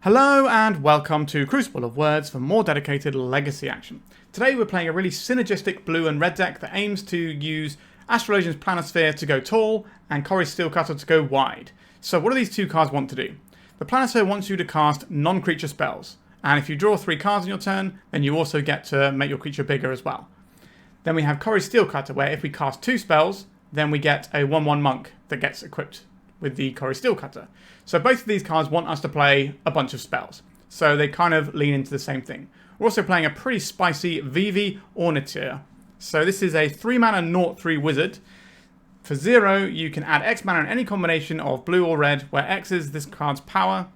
Hello and welcome to Crucible of Words for more dedicated legacy action. Today we're playing a really synergistic blue and red deck that aims to use Astrologian's Planisphere to go tall and Cori-Steel Cutter to go wide. So what do these two cards want to do? The Planisphere wants you to cast non-creature spells, and if you draw 3 cards on your turn, then you also get to make your creature bigger as well. Then we have Cori-Steel Cutter, where if we cast 2 spells, then we get a 1/1 monk that gets equipped with the Cori-Steel Cutter. So both of these cards want us to play a bunch of spells. So they kind of lean into the same thing. We're also playing a pretty spicy Vivi Ornitier. So this is a 3-mana 0/3 wizard. For 0, you can add X mana in any combination of blue or red, where X is this card's power.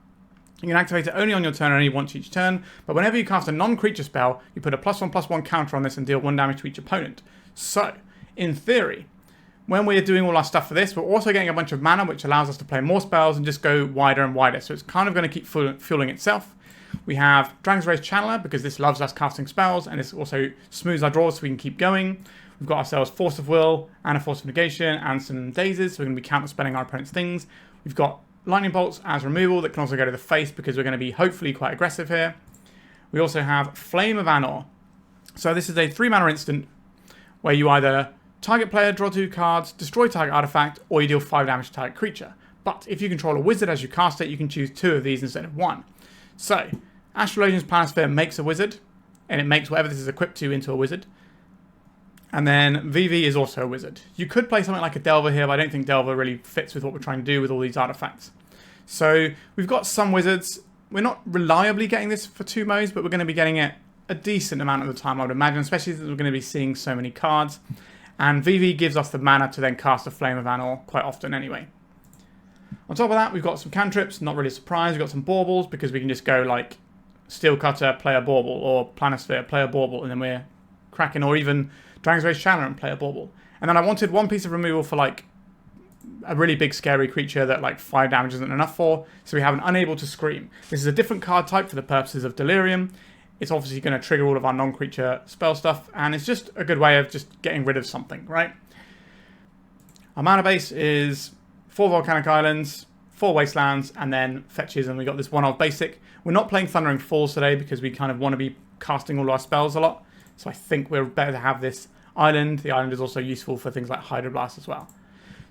You can activate it only on your turn, only once each turn. But whenever you cast a non-creature spell, you put a +1/+1 counter on this and deal 1 damage to each opponent. So, in theory, when we're doing all our stuff for this, we're also getting a bunch of mana, which allows us to play more spells and just go wider and wider. So it's kind of going to keep fueling itself. We have Dragon's Rage Channeler, because this loves us casting spells, and this also smooths our draws so we can keep going. We've got ourselves Force of Will, and a Force of Negation, and some Dazes, so we're going to be counter-spelling our opponent's things. We've got Lightning Bolts as removal that can also go to the face, because we're going to be hopefully quite aggressive here. We also have Flame of Anor. So this is a 3-mana instant, where you either target player, draw 2 cards, destroy target artifact, or you deal 5 damage to target creature. But if you control a wizard as you cast it, you can choose 2 of these instead of 1. So, Astrologian's Planisphere makes a wizard, and it makes whatever this is equipped to into a wizard. And then Vivi is also a wizard. You could play something like a Delver here, but I don't think Delver really fits with what we're trying to do with all these artifacts. So, we've got some wizards. We're not reliably getting this for 2 modes, but we're going to be getting it a decent amount of the time, I would imagine, especially since we're going to be seeing so many cards. And Vivi gives us the mana to then cast a Flame of Anor quite often anyway. On top of that, we've got some cantrips, not really a surprise. We've got some baubles, because we can just go like Steel Cutter, play a bauble, or Planisphere, play a bauble, and then we're cracking, or even Dragon's Rage Channeler and play a bauble. And then I wanted 1 piece of removal for like a really big scary creature that like 5 damage isn't enough for, so we have an Unable to Scream. This is a different card type for the purposes of Delirium. It's obviously going to trigger all of our non-creature spell stuff, and it's just a good way of just getting rid of something, right? Our mana base is 4 Volcanic Islands, 4 Wastelands, and then fetches, and we got this 1-of basic. We're not playing Thundering Falls today because we kind of want to be casting all our spells a lot, so I think we're better to have this island. The island is also useful for things like Hydroblast as well.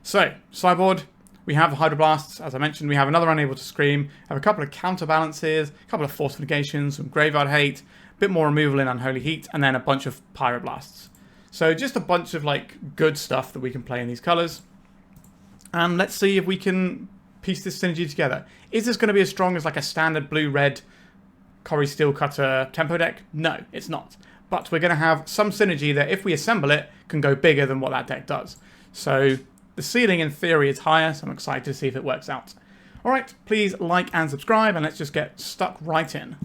So, sideboard. We have Hydroblasts, as I mentioned. We have another Unable to Scream. We have a couple of Counterbalances, a couple of Force of Negation, some Graveyard Hate, a bit more removal in Unholy Heat, and then a bunch of Pyroblasts. So just a bunch of like good stuff that we can play in these colours. And let's see if we can piece this synergy together. Is this going to be as strong as like a standard blue-red Cori-Steel Cutter tempo deck? No, it's not. But we're going to have some synergy that if we assemble it, can go bigger than what that deck does. So the ceiling, in theory, is higher, so I'm excited to see if it works out. Alright, please like and subscribe, and let's just get stuck right in.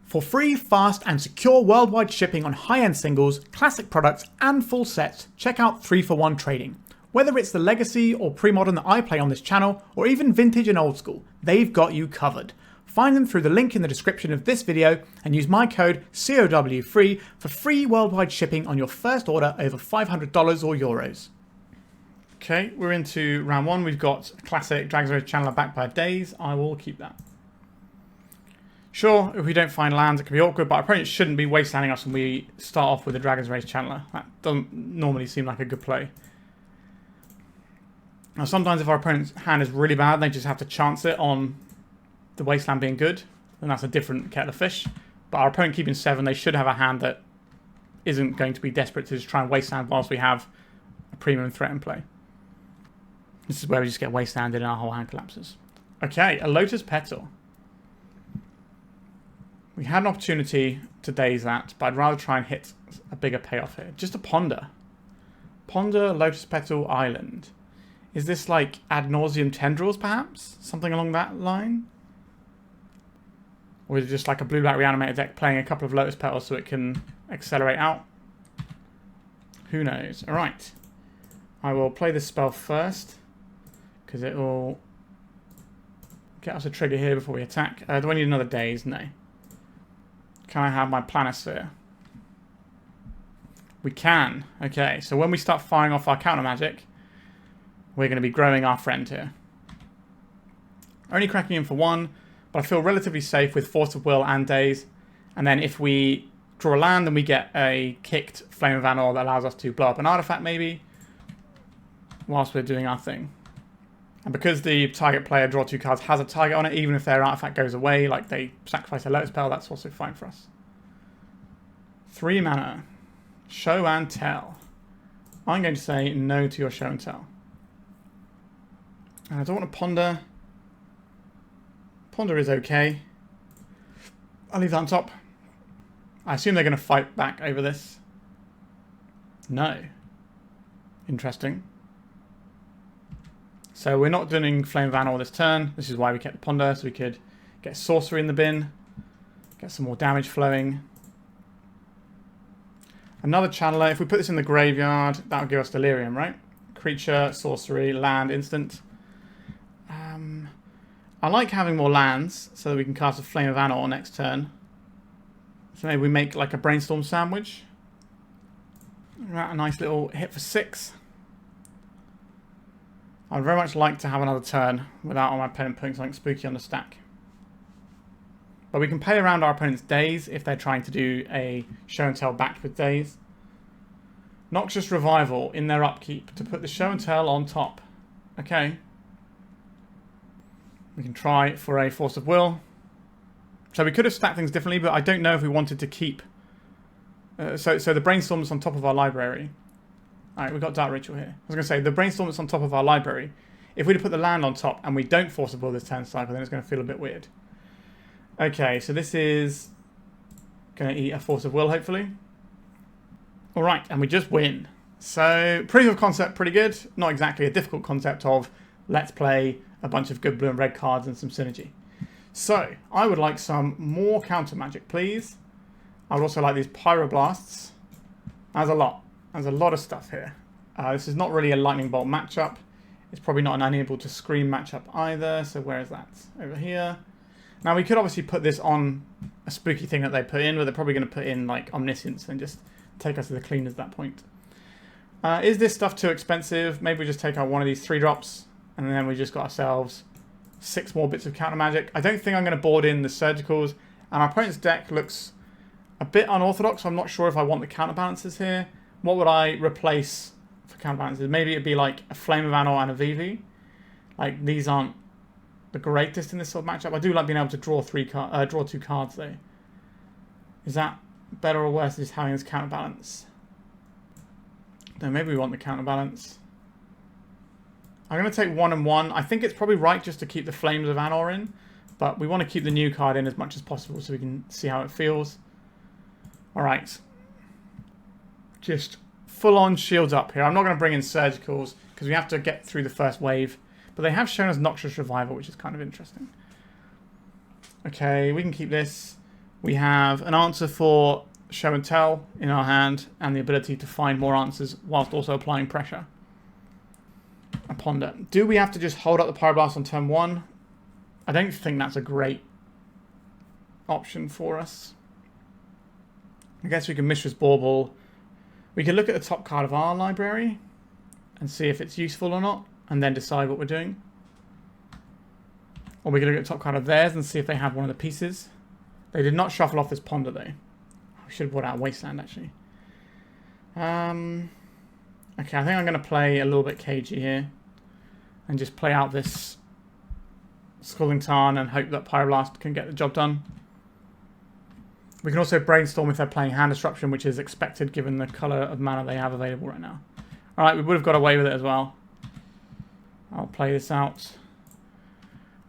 For free, fast, and secure worldwide shipping on high-end singles, classic products, and full sets, check out 3for1 Trading. Whether it's the legacy or pre-modern that I play on this channel, or even vintage and old school, they've got you covered. Find them through the link in the description of this video, and use my code COW3 for free worldwide shipping on your first order over $500 or euros. Okay, we're into round 1. We've got a classic Dragon's Rage Channeler backed by Daze. I will keep that. Sure, if we don't find lands, it can be awkward, but our opponent shouldn't be wastelanding us when we start off with a Dragon's Rage Channeler. That doesn't normally seem like a good play. Now, sometimes if our opponent's hand is really bad, they just have to chance it on the Wasteland being good, and that's a different kettle of fish. But our opponent keeping 7, they should have a hand that isn't going to be desperate to just try and Wasteland whilst we have a premium threat in play. This is where we just get wastelanded and our whole hand collapses. Okay, a Lotus Petal. We had an opportunity to Daze that, but I'd rather try and hit a bigger payoff here. Just a Ponder. Ponder Lotus Petal Island. Is this like Ad Nauseam Tendrils, perhaps? Something along that line? Or is it just like a blue-black reanimated deck playing a couple of Lotus Petals so it can accelerate out? Who knows? Alright. I will play this spell first, because it will get us a trigger here before we attack. Do I need another Daze? No. Can I have my Planisphere? We can. Okay, so when we start firing off our counter magic, we're going to be growing our friend here. Only cracking in for 1, but I feel relatively safe with Force of Will and Daze. And then if we draw a land, then we get a kicked Flame of Anor that allows us to blow up an artifact maybe, whilst we're doing our thing. And because the target player draw 2 cards has a target on it, even if their artifact goes away, like they sacrifice a Lotus Spell, that's also fine for us. 3 mana. Show and tell. I'm going to say no to your show and tell. And I don't want to ponder. Ponder is okay. I'll leave that on top. I assume they're going to fight back over this. No. Interesting. So we're not doing Flame of Anor this turn. This is why we kept the ponder, so we could get sorcery in the bin. Get some more damage flowing. Another channeler. If we put this in the graveyard, that would give us delirium, right? Creature, sorcery, land, instant. I like having more lands so that we can cast a Flame of Anor next turn. So maybe we make like a Brainstorm sandwich. Right, a nice little hit for 6. I'd very much like to have another turn without my opponent putting something spooky on the stack. But we can play around our opponent's Daze if they're trying to do a show and tell backed with Daze. Noxious Revival in their upkeep to put the show and tell on top. Okay. We can try for a Force of Will. So we could have stacked things differently, but I don't know if we wanted to keep... So the Brainstorm's on top of our library. Alright, we've got Dark Ritual here. I was going to say, the Brainstorm that's on top of our library, if we'd put the land on top and we don't Force of Will this turn cycle, then it's going to feel a bit weird. Okay, so this is going to eat a Force of Will, hopefully. Alright, and we just win. So, proof of concept, pretty good. Not exactly a difficult concept of let's play a bunch of good blue and red cards and some synergy. So, I would like some more counter magic, please. I would also like these Pyroblasts. There's a lot. There's a lot of stuff here. This is not really a Lightning Bolt matchup. It's probably not an Unable to Scream matchup either. So where is that? Over here. Now we could obviously put this on a spooky thing that they put in, but they're probably going to put in like Omniscience and just take us to the cleaners at that point. Is this stuff too expensive? Maybe we just take out one of these 3-drops and then we just got ourselves 6 more bits of counter magic. I don't think I'm going to board in the Surgicals, and our opponent's deck looks a bit unorthodox, so I'm not sure if I want the counterbalances here. What would I replace for counterbalances? Maybe it'd be like a Flame of Anor and a Vivi. Like, these aren't the greatest in this sort of matchup. I do like being able to draw 2 cards though. Is that better or worse than just having this counterbalance? No, maybe we want the counterbalance. I'm going to take 1 and 1. I think it's probably right just to keep the Flames of Anor in, but we want to keep the new card in as much as possible so we can see how it feels. Alright. Just full-on shields up here. I'm not going to bring in Surgicals because we have to get through the first wave. But they have shown us Noxious Revival, which is kind of interesting. Okay, we can keep this. We have an answer for Show and Tell in our hand and the ability to find more answers whilst also applying pressure. A Ponder. Do we have to just hold up the Pyroblast on turn 1? I don't think that's a great option for us. I guess we can Mishra's Bauble. We can look at the top card of our library and see if it's useful or not, and then decide what we're doing. Or we can look at the top card of theirs and see if they have one of the pieces. They did not shuffle off this Ponder though. We should have brought out Wasteland actually. Okay, I think I'm going to play a little bit cagey here and just play out this Scalding Tarn and hope that Pyroblast can get the job done. We can also Brainstorm if they're playing Hand Disruption, which is expected given the colour of mana they have available right now. Alright, we would have got away with it as well. I'll play this out.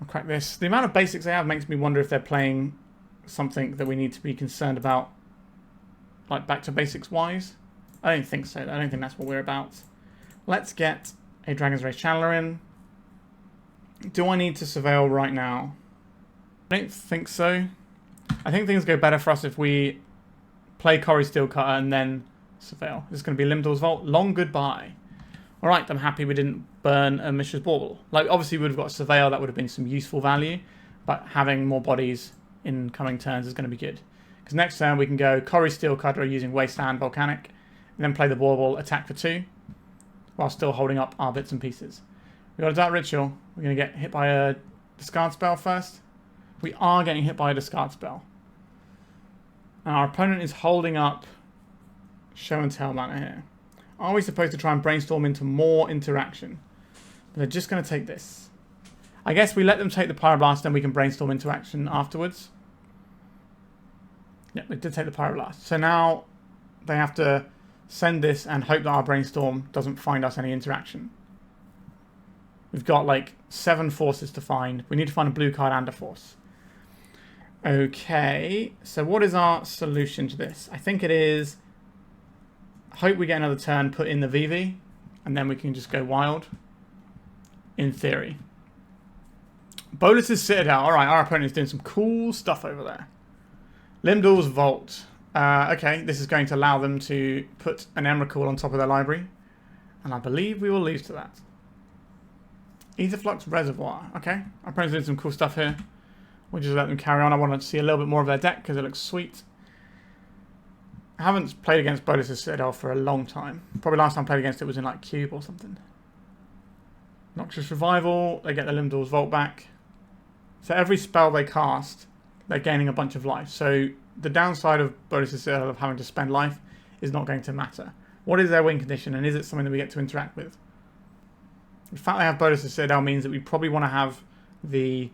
I'll crack this. The amount of basics they have makes me wonder if they're playing something that we need to be concerned about, like back to basics wise. I don't think so. I don't think that's what we're about. Let's get a Dragon's Race Channeler in. Do I need to Surveil right now? I don't think so. I think things go better for us if we play Cori-Steel Cutter and then Surveil. This is going to be Limdor's Vault. Long goodbye. Alright, I'm happy we didn't burn a Mishra's Bauble. Like, obviously we would have got a Surveil, that would have been some useful value, but having more bodies in coming turns is going to be good. Because next turn we can go Cori-Steel Cutter using Wasteland, Volcanic, and then play the Bauble, attack for 2, while still holding up our bits and pieces. We got a Dark Ritual. We're going to get hit by a discard spell first. We are getting hit by a discard spell. And our opponent is holding up Show and Tell mana here. Are we supposed to try and brainstorm into more interaction? But they're just going to take this. I guess we let them take the Pyroblast, then we can brainstorm into action afterwards. Yeah, they did take the Pyroblast. So now they have to send this and hope that our brainstorm doesn't find us any interaction. We've got like 7 forces to find. We need to find a blue card and a force. Okay, so what is our solution to this? I think it is hope we get another turn, put in the Vivi, and then we can just go wild. In theory. Bolus's Citadel. Alright, our opponent is doing some cool stuff over there. Limdor's Vault. Okay, this is going to allow them to put an Emrakul on top of their library. And I believe we will lose to that. Aetherflux Reservoir. Okay, our opponent's doing some cool stuff here. We'll just let them carry on. I want to see a little bit more of their deck because it looks sweet. I haven't played against Bolus's Citadel for a long time. Probably last time I played against it was in like Cube or something. Noxious Revival. They get the Limdor's Vault back. So every spell they cast, they're gaining a bunch of life. So the downside of Bolus's Citadel of having to spend life is not going to matter. What is their win condition, and is it something that we get to interact with? The fact they have Bolus's Citadel means that we probably want to have the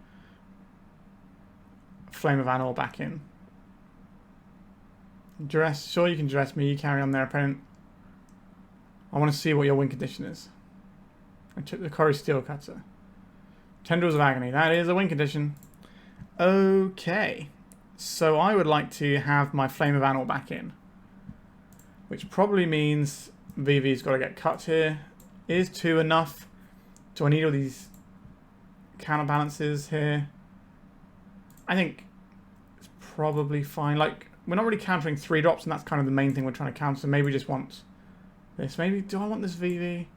Flame of Anor back in. Duress, sure you can duress me, you carry on their opponent. I want to see what your win condition is. I took the Cori-Steel Cutter. Tendrils of Agony, that is a win condition. Okay, so I would like to have my Flame of Anor back in. Which probably means Vivi's got to get cut here. Is 2 enough? Do I need all these counterbalances here? I think it's probably fine. Like, we're not really countering 3 drops, and that's kind of the main thing we're trying to counter. So maybe we just want this. Maybe, do I want this Vivi?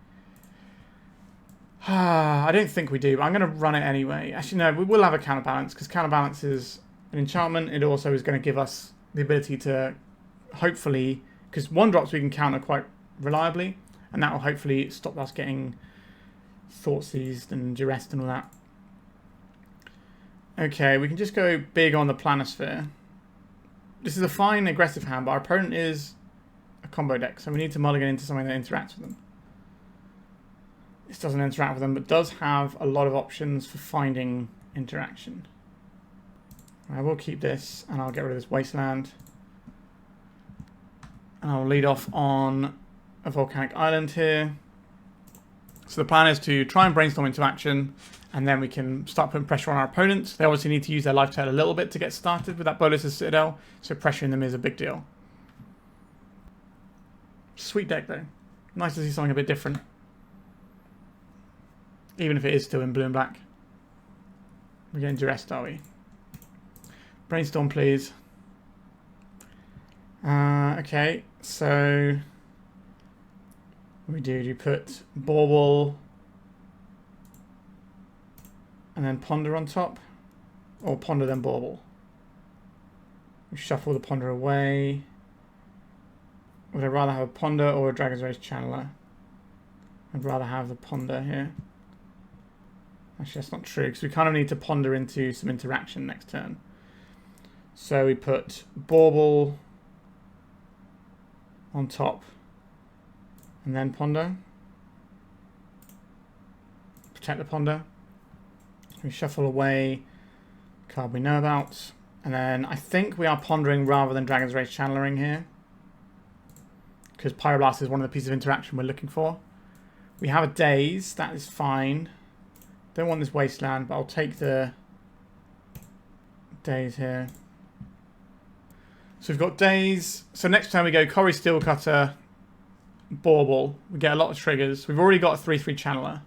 I don't think we do, but I'm going to run it anyway. Actually, no, we will have a counterbalance, because counterbalance is an enchantment. It also is going to give us the ability to, hopefully, because 1-drops we can counter quite reliably, and that will hopefully stop us getting Thought Seized and duressed and all that. Okay, we can just go big on the Planisphere. This is a fine aggressive hand, but our opponent is a combo deck, so we need to mulligan into something that interacts with them. This doesn't interact with them, but does have a lot of options for finding interaction. I will keep this, and I'll get rid of this Wasteland. And I'll lead off on a Volcanic Island here. So the plan is to try and brainstorm into action, and then we can start putting pressure on our opponents. They obviously need to use their life tail a little bit to get started with that Bolus's Citadel, so pressuring them is a big deal. Sweet deck though. Nice to see something a bit different. Even if it is still in blue and black. We're getting duressed, are we? Brainstorm, please. Okay, so what we do you put Bauble and then Ponder on top, or Ponder then Bauble? We shuffle the Ponder away. Would I rather have a Ponder or a Dragon's Rage Channeler? I'd rather have the Ponder here. Actually, that's not true, because we kind of need to ponder into some interaction next turn. So we put Bauble on top, and then ponder. Protect the ponder. We shuffle away card we know about, and then I think we are pondering rather than Dragon's Rage Channeling here, because Pyroblast is one of the pieces of interaction we're looking for. We have a Daze, that is fine. Don't want this Wasteland, but I'll take the Daze here. So we've got Daze. So next time we go Cori-Steel Cutter, Bauble. We get a lot of triggers. We've already got a 3/3 Channeler.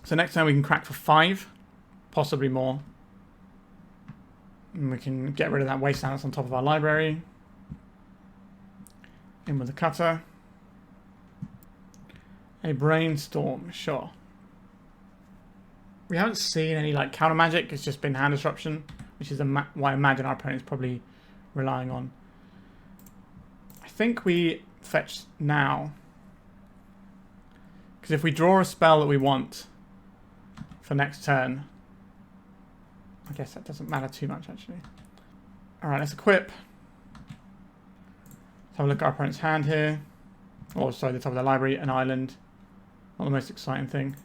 So next time we can crack for 5, possibly more. And we can get rid of that Wasteland that's on top of our library. In with the Cutter. A Brainstorm, sure. We haven't seen any like counter magic. It's just been hand disruption, which is what I imagine our opponent is probably relying on. I think we fetch now, Because if we draw a spell that we want for next turn, I guess that doesn't matter too much, actually. Alright, let's equip. Let's have a look at our opponent's hand here. Oh, sorry, the top of the library, an island. Not the most exciting thing.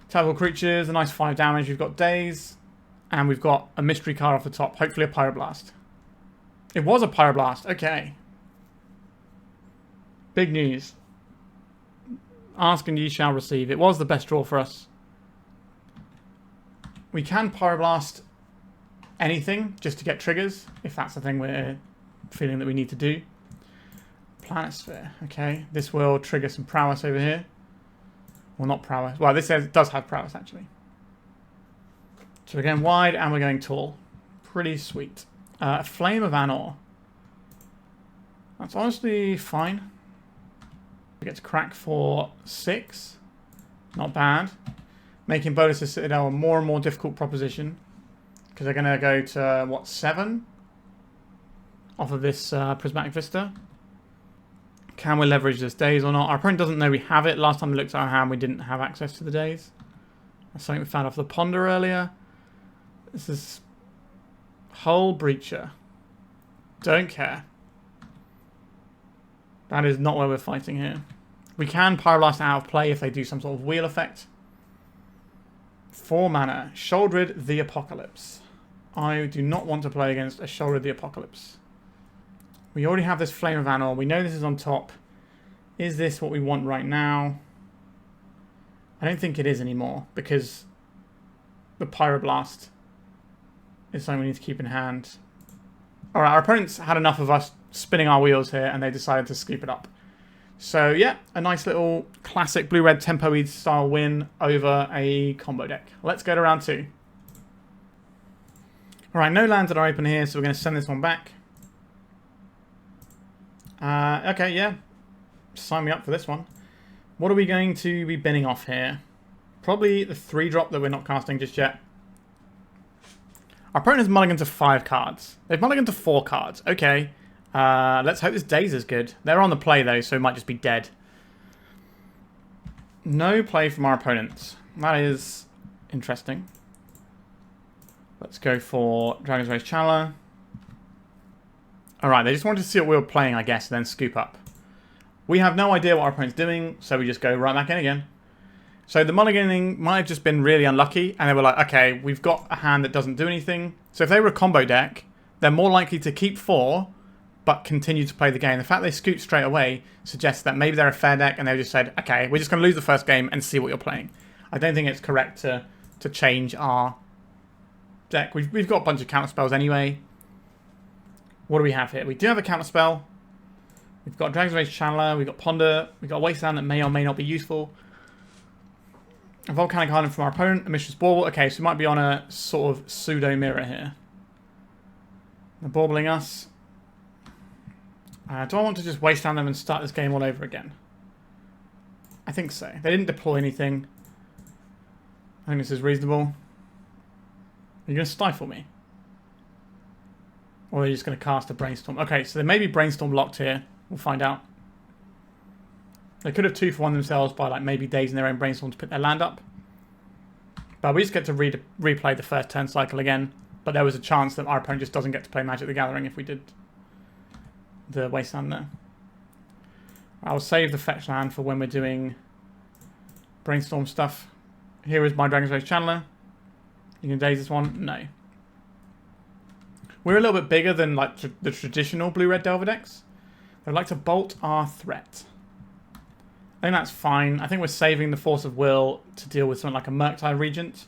Tap all creatures, a nice 5 damage. We've got Daze, and we've got a mystery card off the top. Hopefully a Pyroblast. It was a Pyroblast. Okay. Big news. Ask and ye shall receive. It was the best draw for us. We can Pyroblast anything just to get triggers, if that's the thing we're feeling that we need to do. Planisphere. Okay. This will trigger some prowess over here. Well, not prowess. Well, this says it does have prowess, actually. So we're going wide and we're going tall. Pretty sweet. Flame of Anor. That's honestly fine. We get to crack for 6. Not bad. Making Bolus's Citadel a more and more difficult proposition. Because they're going to go to, what, 7? Off of this Prismatic Vista. Can we leverage this Daze or not? Our opponent doesn't know we have it. Last time we looked at our hand, we didn't have access to the Daze. That's something we found off the Ponder earlier. This is Hull Breacher. Don't care. That is not where we're fighting here. We can Pyroblast out of play if they do some sort of wheel effect. 4 mana. Shouldered the Apocalypse. I do not want to play against a Shouldered the Apocalypse. We already have this Flame of Anor. We know this is on top. Is this what we want right now? I don't think it is anymore because the Pyroblast is something we need to keep in hand. Alright, our opponents had enough of us spinning our wheels here and they decided to scoop it up. So yeah, a nice little classic blue-red Tempo-Ede style win over a combo deck. Let's go to round 2. Alright, no lands that are open here, so we're going to send this one back. Okay, yeah. Sign me up for this one. What are we going to be binning off here? Probably the 3-drop that we're not casting just yet. Our opponent has mulliganed to 5 cards. They've mulliganed to 4 cards. Okay. Let's hope this Daze is good. They're on the play, though, so it might just be dead. No play from our opponents. That is interesting. Let's go for Dragon's Rage Channeler. Alright, they just wanted to see what we were playing, I guess, and then scoop up. We have no idea what our opponent's doing, so we just go right back in again. So the mulliganing might have just been really unlucky, and they were like, okay, we've got a hand that doesn't do anything. So if they were a combo deck, they're more likely to keep 4, but continue to play the game. The fact they scoot straight away suggests that maybe they're a fair deck, and they just said, okay, we're just going to lose the first game and see what you're playing. I don't think it's correct to change our deck. We've got a bunch of counter spells anyway. What do we have here? We do have a counter spell. We've got Dragon's Rage Channeler. We've got Ponder. We've got Wasteland that may or may not be useful. A Volcanic Island from our opponent. A Mishra's Bauble. Okay, so we might be on a sort of pseudo mirror here. They're Baubling us. Do I want to just Wasteland them and start this game all over again? I think so. They didn't deploy anything. I think this is reasonable. Are you going to stifle me? Or are you just going to cast a Brainstorm? Okay, so there may be Brainstorm locked here. We'll find out. They could have 2-for-1 themselves by like maybe dazing their own Brainstorm to pick their land up. But we just get to replay the first turn cycle again. But there was a chance that our opponent just doesn't get to play Magic the Gathering if we did the Wasteland there. I'll save the fetch land for when we're doing Brainstorm stuff. Here is my Dragon's Rage Channeler. You can daze this one? No. We're a little bit bigger than like the traditional blue-red Delver decks. I'd like to bolt our threat. I think that's fine. I think we're saving the Force of Will to deal with something like a Murktide Regent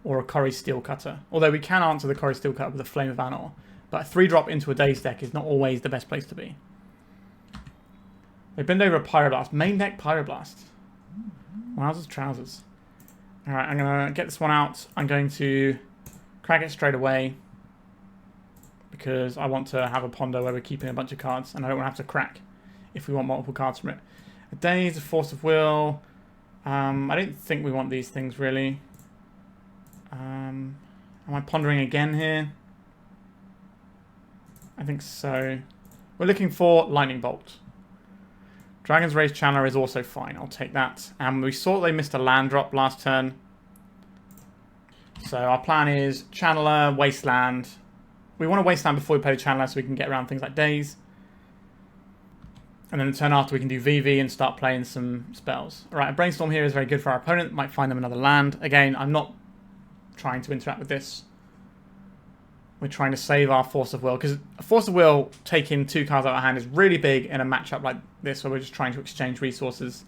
or a Cori-Steel Cutter. Although we can answer the Cori-Steel Cutter with a Flame of Anor. But a 3-drop into a Daze deck is not always the best place to be. They bend over a Pyroblast. Main deck Pyroblast. Wowzers trousers. Alright, I'm going to get this one out. I'm going to crack it straight away. Because I want to have a Ponder where we're keeping a bunch of cards. And I don't want to have to crack if we want multiple cards from it. A Daze, a Force of Will. I don't think we want these things really. Am I pondering again here? I think so. We're looking for Lightning Bolt. Dragon's Rage Channeler is also fine. I'll take that. And we saw they missed a land drop last turn. So our plan is Channeler, Wasteland. We want to Wasteland before we play the Channeler so we can get around things like Daze. And then the turn after we can do Vivi and start playing some spells. Alright, a Brainstorm here is very good for our opponent. Might find them another land. Again, I'm not trying to interact with this. We're trying to save our Force of Will. Because Force of Will taking 2 cards out of our hand is really big in a matchup like this where we're just trying to exchange resources.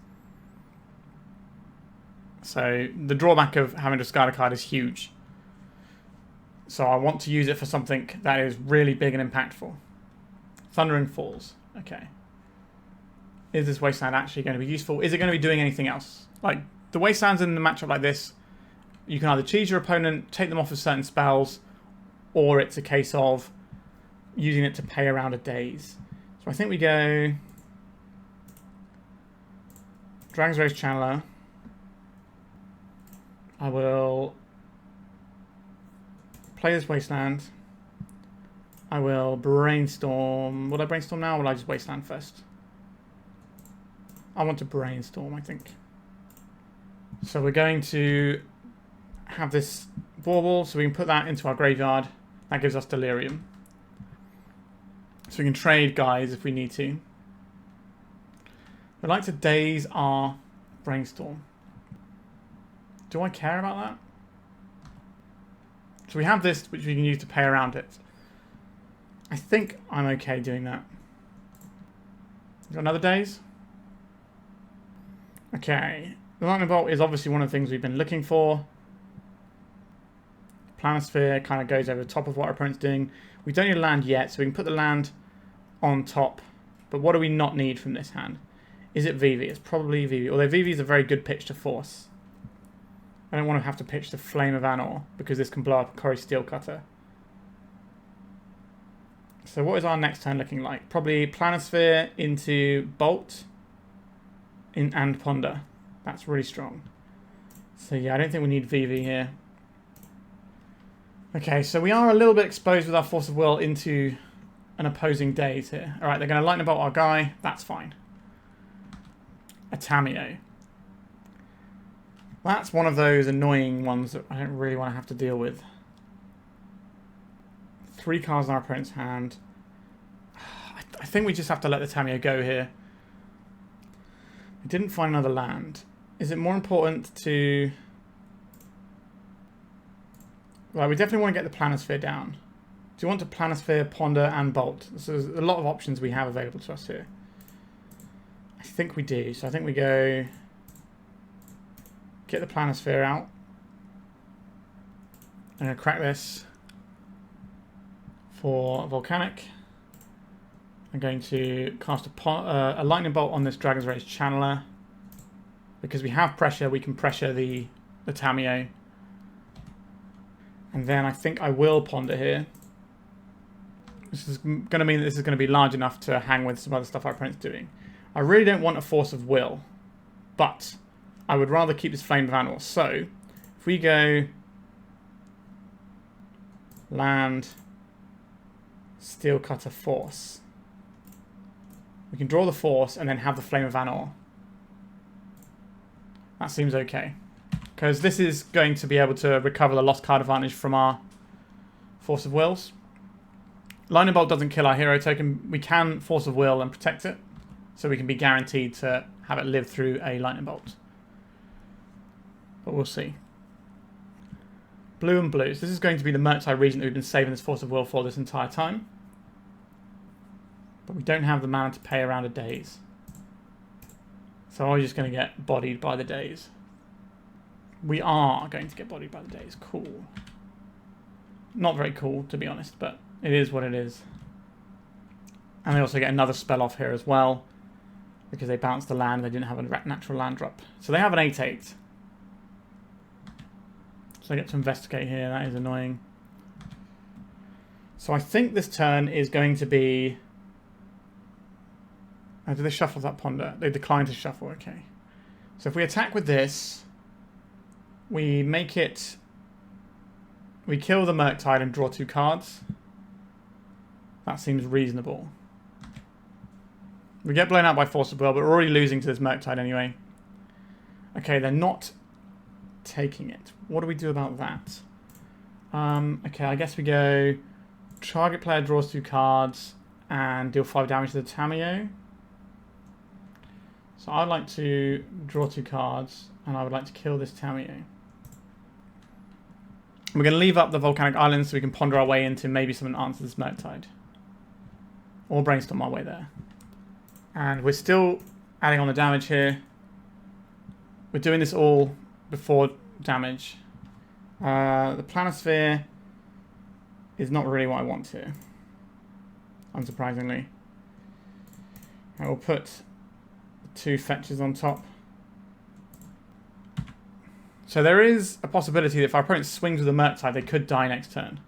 So the drawback of having to discard a card is huge. So I want to use it for something that is really big and impactful. Thundering Falls. Okay. Is this Wasteland actually going to be useful? Is it going to be doing anything else? Like, the Wastelands in the matchup like this, you can either cheese your opponent, take them off of certain spells, or it's a case of using it to pay around a Daze. So I think we go Dragon's Rage Channeler. I will play this Wasteland. I will Brainstorm. Will I Brainstorm now or will I just Wasteland first? I want to Brainstorm, I think. So we're going to have this Bauble, so we can put that into our graveyard. That gives us Delirium. So we can trade guys if we need to. We'd like to Daze our Brainstorm. Do I care about that? So we have this, which we can use to pay around it. I think I'm okay doing that. Got another Daze? Okay. The Lightning Bolt is obviously one of the things we've been looking for. Planisphere kind of goes over the top of what our opponent's doing. We don't need a land yet, so we can put the land on top. But what do we not need from this hand? Is it Vivi? It's probably Vivi. Although Vivi is a very good pitch to force. I don't want to have to pitch the Flame of Anor because this can blow up a Cori-Steel Cutter. So what is our next turn looking like? Probably Planisphere into Bolt and Ponder. That's really strong. So yeah, I don't think we need Vivi here. Okay, so we are a little bit exposed with our Force of Will into an opposing Daze here. Alright, they're going to Lightning Bolt our guy. That's fine. A Tamiyo. That's one of those annoying ones that I don't really want to have to deal with. 3 cards in our opponent's hand. I think we just have to let the Tamiyo go here. We didn't find another land. Is it more important to... Well, we definitely want to get the Planisphere down. Do you want to Planisphere, Ponder, and Bolt? So there's a lot of options we have available to us here. I think we do. So I think we go... Get the Planisphere out. I'm going to crack this for Volcanic. I'm going to cast a Lightning Bolt on this Dragon's Rage Channeler. Because we have pressure, we can pressure the Tamiyo. And then I think I will Ponder here. This is going to mean that this is going to be large enough to hang with some other stuff our opponent's doing. I really don't want a Force of Will. But I would rather keep this Flame of Anor. So, if we go land, Steel Cutter, Force. We can draw the Force and then have the Flame of Anor. That seems okay. Because this is going to be able to recover the lost card advantage from our Force of Wills. Lightning Bolt doesn't kill our hero token. We can Force of Will and protect it. So we can be guaranteed to have it live through a Lightning Bolt. But we'll see. Blue and blues. This is going to be the Murktide region that we've been saving this Force of Will for this entire time. But we don't have the mana to pay around a Daze. So I'm just going to get bodied by the Daze. We are going to get bodied by the Daze. Cool. Not very cool, to be honest, but it is what it is. And they also get another spell off here as well. Because they bounced the land, they didn't have a natural land drop. So they have an 8/8. So I get to investigate here, that is annoying. So I think this turn is going to be... Oh, did they shuffle that Ponder? They declined to shuffle, okay. So if we attack with this, we make it... We kill the Murktide and draw 2 cards. That seems reasonable. We get blown out by Force of Will, but we're already losing to this Murktide anyway. Okay, they're not taking it. What do we do about that? Okay, I guess we go... Target player draws 2 cards and deal 5 damage to the Tamiyo. So I'd like to draw 2 cards, and I would like to kill this Tamiyo. We're going to leave up the Volcanic Island so we can ponder our way into maybe something answers this Murktide. Or Brainstorm our way there. And we're still adding on the damage here. We're doing this all before damage. The Planisphere is not really what I want here, unsurprisingly. I will put 2 fetches on top. So there is a possibility that if our opponent swings with a Murktide, they could die next turn.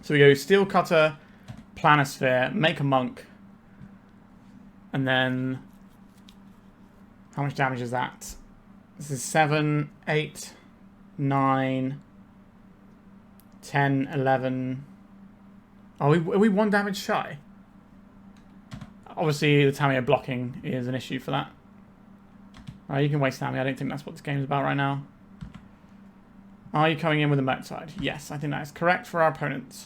So we go Steel Cutter, Planisphere, make a Monk, and then how much damage is that? This is 7, 8, 9, 10, 11. Are we 1 damage shy? Obviously, the Tamiyo blocking is an issue for that. You can waste Tamiyo. I don't think that's what this game is about right now. Are you coming in with a Murktide? Yes, I think that is correct for our opponents.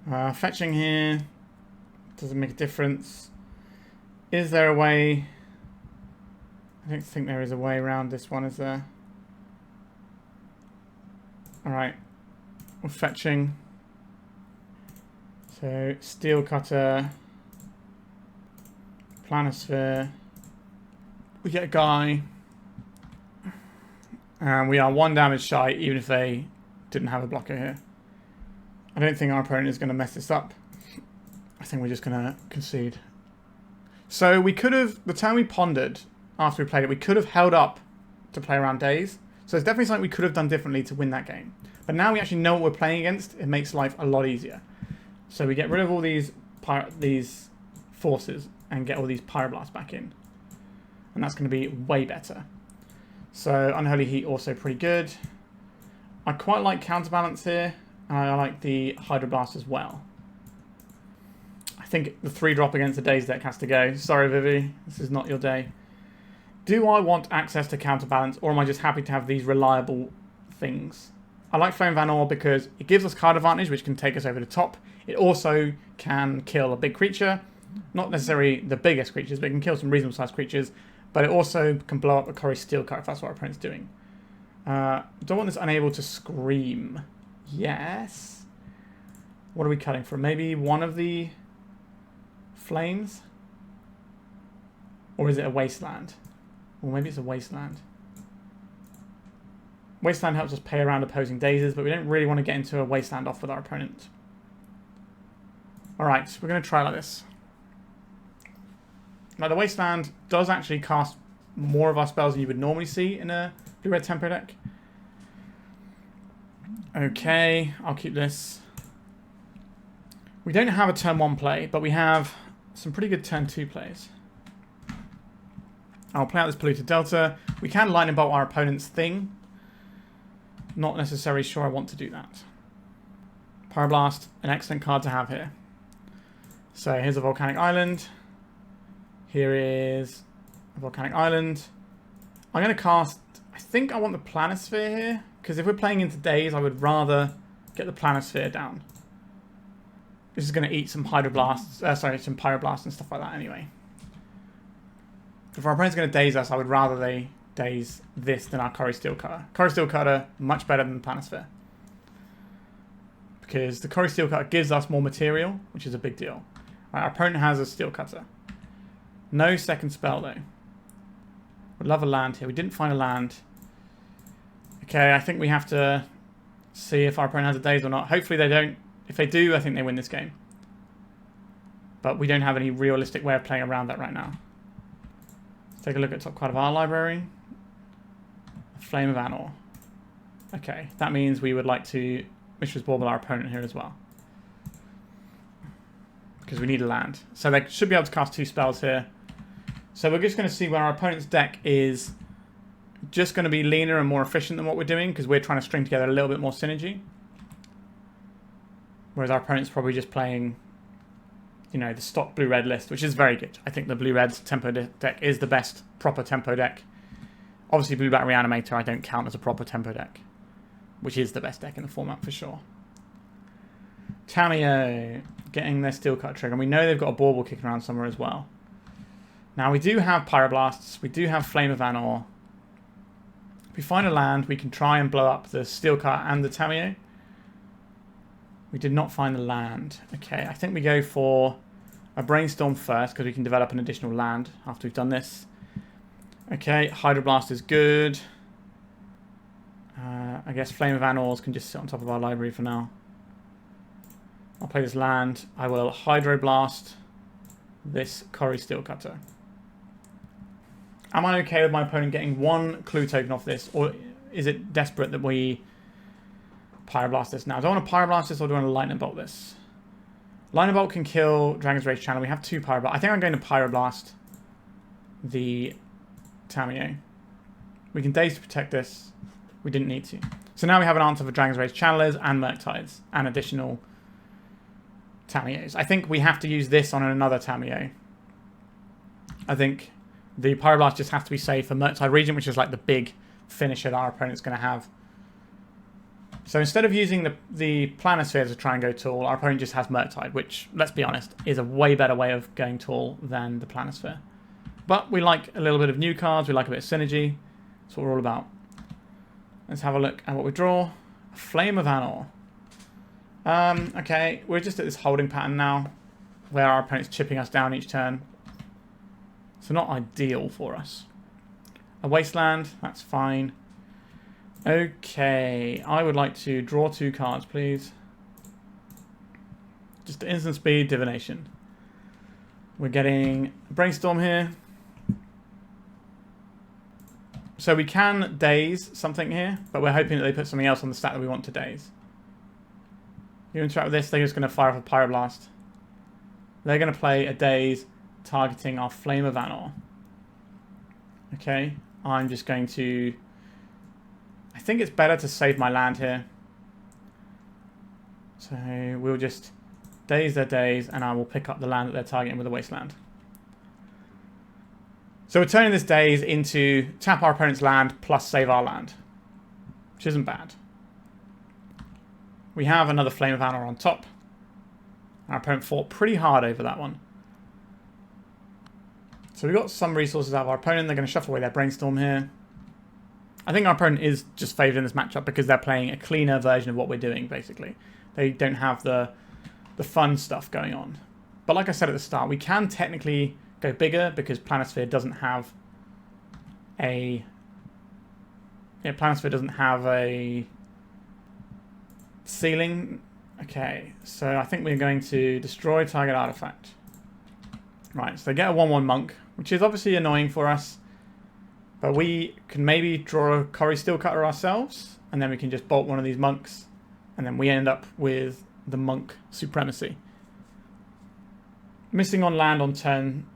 Fetching here doesn't make a difference. Is there a way? I don't think there is a way around this one, is there? Alright. We're fetching. So, Steel Cutter. Planisphere. We get a guy. And we are 1 damage shy, even if they didn't have a blocker here. I don't think our opponent is going to mess this up. I think we're just going to concede. So we could have, the turn we pondered after we played it, we could have held up to play around Daze. So it's definitely something we could have done differently to win that game. But now we actually know what we're playing against. It makes life a lot easier. So we get rid of all these forces and get all these Pyroblasts back in. And that's going to be way better. So Unholy Heat also pretty good. I quite like Counterbalance here. And I like the Hydroblast as well. I think the 3-drop against the Daze deck has to go. Sorry, Vivi. This is not your day. Do I want access to Counterbalance, or am I just happy to have these reliable things? I like Flame of Anor because it gives us card advantage, which can take us over the top. It also can kill a big creature. Not necessarily the biggest creatures, but it can kill some reasonable sized creatures. But it also can blow up a Cori-Steel Cutter if that's what our opponent's doing. Don't want this unable to scream. Yes. What are we cutting from? Maybe one of the flames? Or is it a Wasteland? Or maybe it's a Wasteland. Wasteland helps us pay around opposing Dazes, but we don't really want to get into a Wasteland off with our opponent. Alright, we're going to try like this. Now the Wasteland does actually cast more of our spells than you would normally see in a blue-red tempo deck. Okay, I'll keep this. We don't have a turn 1 play, but we have some pretty good turn 2 plays. I'll play out this Polluted Delta. We can Lightning Bolt our opponent's thing. Not necessarily sure I want to do that. Pyroblast, an excellent card to have here. So here's a Volcanic Island. Here is a Volcanic Island. I'm going to cast... I think I want the Planisphere here. Because if we're playing into Daze, I would rather get the Planisphere down. This is going to eat some Hydroblasts, some Pyroblasts and stuff like that anyway. If our opponent's going to Daze us, I would rather they Daze this than our Cori-Steel Cutter. Cori-Steel Cutter, much better than the Planisphere. Because the Cori-Steel Cutter gives us more material, which is a big deal. Right, our opponent has a Steel Cutter. No second spell though. Would love a land here. We didn't find a land. Okay, I think we have to see if our opponent has a Daze or not. Hopefully they don't. If they do, I think they win this game. But we don't have any realistic way of playing around that right now. Let's take a look at top card of our library. Flame of Anor. Okay, that means we would like to Mishra's Bauble our opponent here as well. Because we need a land. So they should be able to cast 2 spells here. So we're just going to see where our opponent's deck is just going to be leaner and more efficient than what we're doing, because we're trying to string together a little bit more synergy. Whereas our opponent's probably just playing you know, the stock blue-red list, which is very good. I think the blue-red tempo deck is the best proper tempo deck. Obviously, Blue-Black Reanimator I don't count as a proper tempo deck, which is the best deck in the format for sure. Tamiyo getting their Steel Cut trigger, and we know they've got a Bauble kicking around somewhere as well. Now, we do have Pyroblasts, we do have Flame of Anor. If we find a land, we can try and blow up the Steel Cut and the Tamiyo. We did not find the land. Okay, I think we go for a Brainstorm first, because we can develop an additional land after we've done this. Okay, Hydroblast is good. I guess Flame of Anors can just sit on top of our library for now. I'll play this land. I will Hydroblast this Cori-Steel Cutter. Am I okay with my opponent getting one clue token off this, or is it desperate that we Pyroblast this now? Do I want to Pyroblast this, or do I want to Lightning Bolt this? Lightning Bolt can kill Dragon's Rage Channel. We have 2 Pyroblast. I think I'm going to Pyroblast the Tamiyo. We can Daze to protect this. We didn't need to. So now we have an answer for Dragon's Rage Channelers and Murktides and additional Tamiyos. I think we have to use this on another Tamiyo. I think the Pyroblast just has to be safe for Murktide Regent, which is like the big finisher that our opponent's going to have. So instead of using the Planisphere to try and go tall, our opponent just has Murktide, which, let's be honest, is a way better way of going tall than the Planisphere. But we like a little bit of new cards, we like a bit of synergy. That's what we're all about. Let's have a look at what we draw. Flame of Anor. Okay, we're just at this holding pattern now, where our opponent's chipping us down each turn. So not ideal for us. A Wasteland, that's fine. Okay, I would like to draw 2 cards, please. Just instant speed, divination. We're getting Brainstorm here. So we can Daze something here, but we're hoping that they put something else on the stack that we want to Daze. You interact with this, they're just going to fire off a Pyroblast. They're going to play a Daze targeting our Flame of Anor. Okay, I'm just going to... I think it's better to save my land here. So we'll just Daze their Daze, and I will pick up the land that they're targeting with a Wasteland. So we're turning this Daze into tap our opponent's land plus save our land, which isn't bad. We have another Flame of Anor on top. Our opponent fought pretty hard over that one. So we've got some resources out of our opponent. They're going to shuffle away their Brainstorm here. I think our opponent is just favoured in this matchup because they're playing a cleaner version of what we're doing, basically. They don't have the fun stuff going on. But like I said at the start, we can technically go bigger because Planisphere doesn't have a... Yeah, Planisphere doesn't have a ceiling. Okay, so I think we're going to destroy target artifact. Right, so they get a 1/1 monk, which is obviously annoying for us. But we can maybe draw a Cori-Steel Cutter ourselves, and then we can just bolt one of these monks, and then we end up with the monk supremacy. Missing on land on turn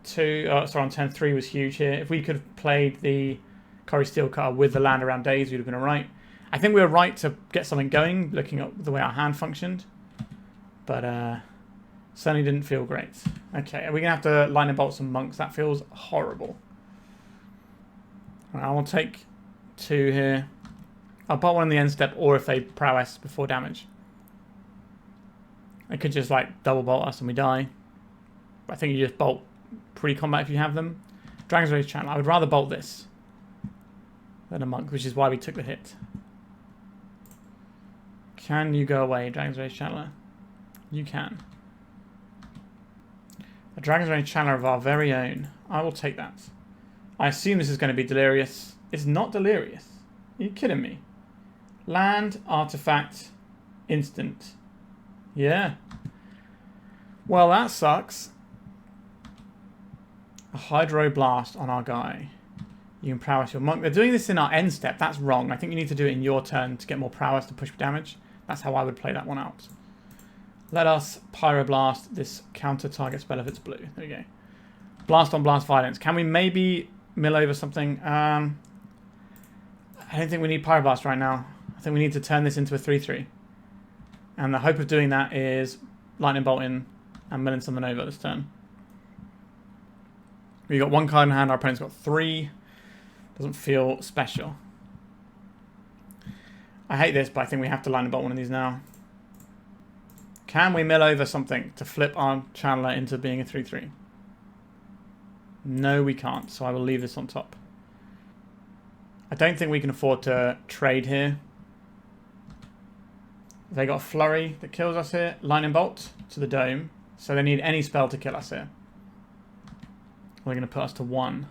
2, sorry, on turn 3 was huge here. If we could have played the Cori-Steel Cutter with the land around Daze, we'd have been alright. I think we were right to get something going, looking at the way our hand functioned. But certainly didn't feel great. Okay, we're going to have to lightning bolt some monks. That feels horrible. Right, I will take 2 here. I'll bolt one in the end step, or if they prowess before damage. They could just like double bolt us and we die. But I think you just bolt pre-combat if you have them. Dragon's Rage Channel. I would rather bolt this than a monk, which is why we took the hit. Can you go away, Dragon's Rage Channeler? You can. A Dragon's Rage Channeler of our very own. I will take that. I assume this is going to be Delirious. It's not Delirious. Are you kidding me? Land, artifact, instant. Yeah. Well, that sucks. A Hydroblast on our guy. You can prowess your monk. They're doing this in our end step. That's wrong. I think you need to do it in your turn to get more prowess to push damage. That's how I would play that one out. Let us Pyroblast this counter target spell if it's blue. There you go. Blast on blast violence. Can we maybe mill over something? I don't think we need Pyroblast right now. I think we need to turn this into a 3/3. And the hope of doing that is lightning bolt in and milling something over this turn. We got 1 card in hand, our opponent's got 3. Doesn't feel special. I hate this, but I think we have to lightning bolt one of these now. Can we mill over something to flip our Channeler into being a 3-3? No, we can't, so I will leave this on top. I don't think we can afford to trade here. They got a flurry that kills us here. Lightning bolt to the dome. So they need any spell to kill us here. They're going to put us to 1.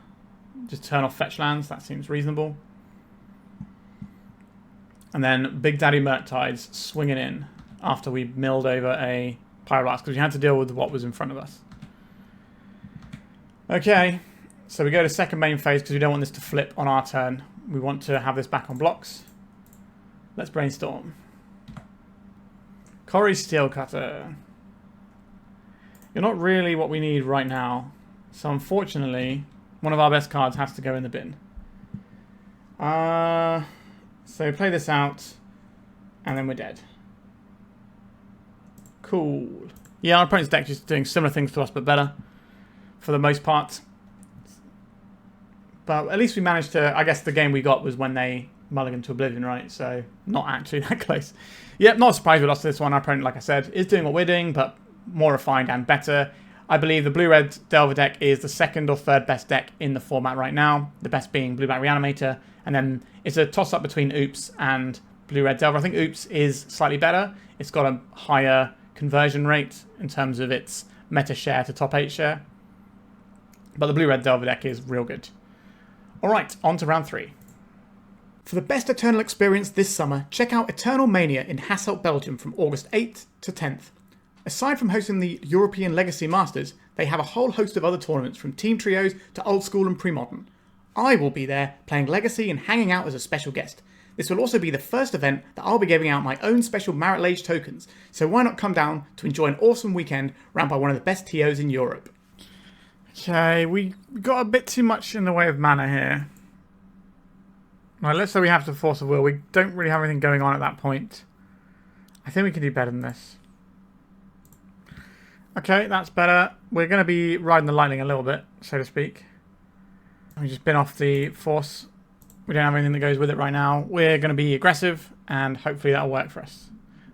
Just turn off fetch lands. That seems reasonable. And then Big Daddy Murktide's swinging in after we milled over a Pyroblast, because we had to deal with what was in front of us. Okay, so we go to second main phase because we don't want this to flip on our turn. We want to have this back on blocks. Let's brainstorm. Cori-Steel Cutter. You're not really what we need right now. So unfortunately, one of our best cards has to go in the bin. So play this out, and then we're dead. Cool. Yeah, our opponent's deck is doing similar things to us, but better. For the most part. But at least we managed to... I guess the game we got was when they mulliganed to Oblivion, right? So, not actually that close. Yep, not surprised we lost this one. Our opponent, like I said, is doing what we're doing, but more refined and better. I believe the Blue-Red Delver deck is the 2nd or 3rd best deck in the format right now. The best being Blue-Black Reanimator. And then it's a toss-up between Oops and Blue-Red Delver. I think Oops is slightly better. It's got a higher conversion rate in terms of its meta share to top 8 share. But the Blue-Red Delver deck is real good. Alright, on to round 3. For the best Eternal experience this summer, check out Eternal Mania in Hasselt, Belgium from August 8th to 10th. Aside from hosting the European Legacy Masters, they have a whole host of other tournaments from team trios to old school and pre-modern. I will be there playing Legacy and hanging out as a special guest. This will also be the first event that I'll be giving out my own special Marit Lage tokens, so why not come down to enjoy an awesome weekend ran by one of the best TOs in Europe. Okay, we got a bit too much in the way of mana here. Right, let's say we have to Force of Will. We don't really have anything going on at that point. I think we can do better than this. Okay, that's better. We're going to be riding the lightning a little bit, so to speak. We've just been off the Force. We don't have anything that goes with it right now. We're going to be aggressive, and hopefully that'll work for us.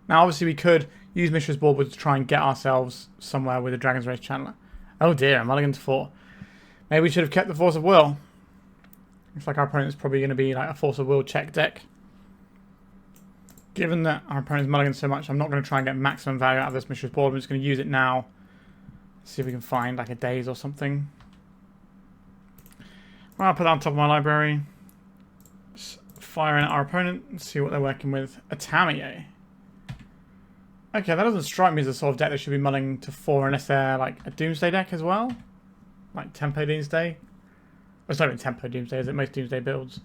Now, obviously, we could use Mishra's Bauble to try and get ourselves somewhere with a Dragon's Rage Channeler. Oh dear, I'm mulligan to 4. Maybe we should have kept the Force of Will. Looks like our opponent's probably going to be like a Force of Will check deck. Given that our opponent's mulligan so much, I'm not going to try and get maximum value out of this Mishra's Bauble. I'm just going to use it now. See if we can find like a Daze or something. Well, I'll put that on top of my library. Just fire in at our opponent and see what they're working with. A Tamiyo. Okay, that doesn't strike me as a sort of deck that should be mulling to 4 unless they're like a Doomsday deck as well. Like Tempo Doomsday. Well, it's not even Tempo Doomsday, is it? Most Doomsday builds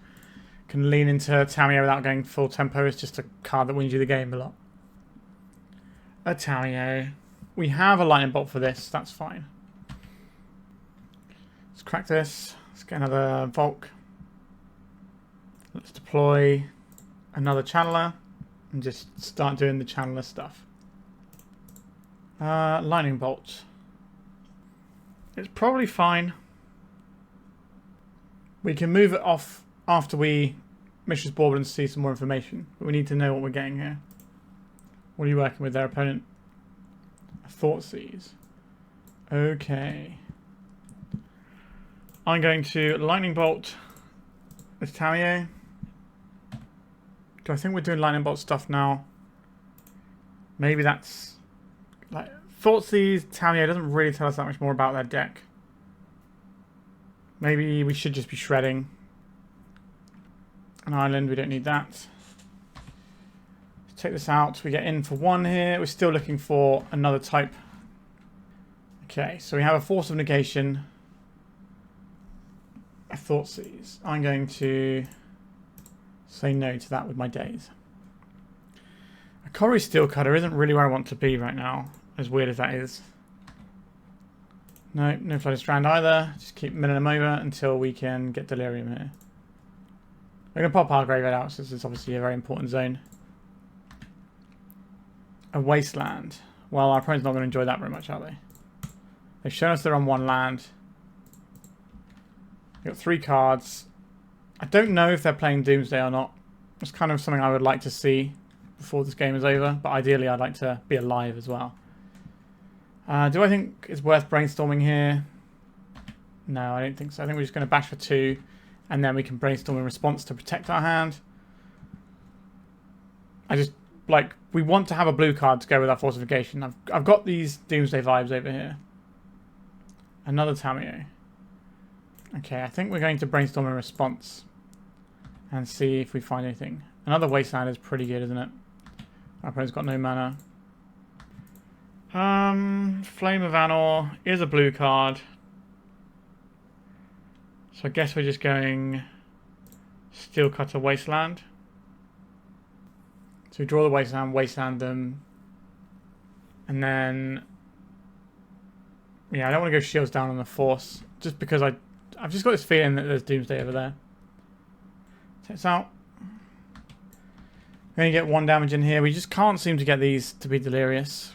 can lean into Tamiyo without going full tempo. It's just a card that wins you the game a lot. A Tamiyo. We have a Lightning Bolt for this, that's fine. Let's crack this. Let's get another Volk. Let's deploy another Channeler and just start doing the Channeler stuff. Lightning Bolt. It's probably fine. We can move it off after we Mishra's Bauble and see some more information. But we need to know what we're getting here. What are you working with there, opponent? A Thoughtseize. Okay. I'm going to Lightning Bolt this Tamiyo. Do I think we're doing Lightning Bolt stuff now? Maybe that's... like Thoughtseize, Tamiyo doesn't really tell us that much more about their deck. Maybe we should just be shredding. An island, we don't need that. Let's take this out. We get in for 1 here. We're still looking for another type. Okay, so we have a Force of Negation. A Thoughtseize. I'm going to say no to that with my Daze. A Cori-Steel Cutter isn't really where I want to be right now, as weird as that is. No, no Flooded Strand either. Just keep milling them over until we can get Delirium here. We're going to pop our graveyard out, since it's obviously a very important zone. A Wasteland. Well, our opponent's not going to enjoy that very much, are they? They've shown us they're on one land. We've got 3 cards. I don't know if they're playing Doomsday or not. It's kind of something I would like to see before this game is over, but ideally I'd like to be alive as well. Do I think it's worth brainstorming here? No, I don't think so. I think we're just going to bash for 2, and then we can brainstorm in response to protect our hand. I just, like, we want to have a blue card to go with our Force of Negation. I've got these Doomsday vibes over here. Another Tamiyo. Okay, I think we're going to brainstorm in response and see if we find anything. Another Wasteland is pretty good, isn't it? Our opponent's got no mana. Flame of Anor is a blue card. So I guess we're just going Steel Cutter Wasteland. So we draw the Wasteland them. And then... yeah, I don't want to go shields down on the Force. Just because I've just got this feeling that there's Doomsday over there. Take this out. We're going to get 1 damage in here. We just can't seem to get these to be delirious.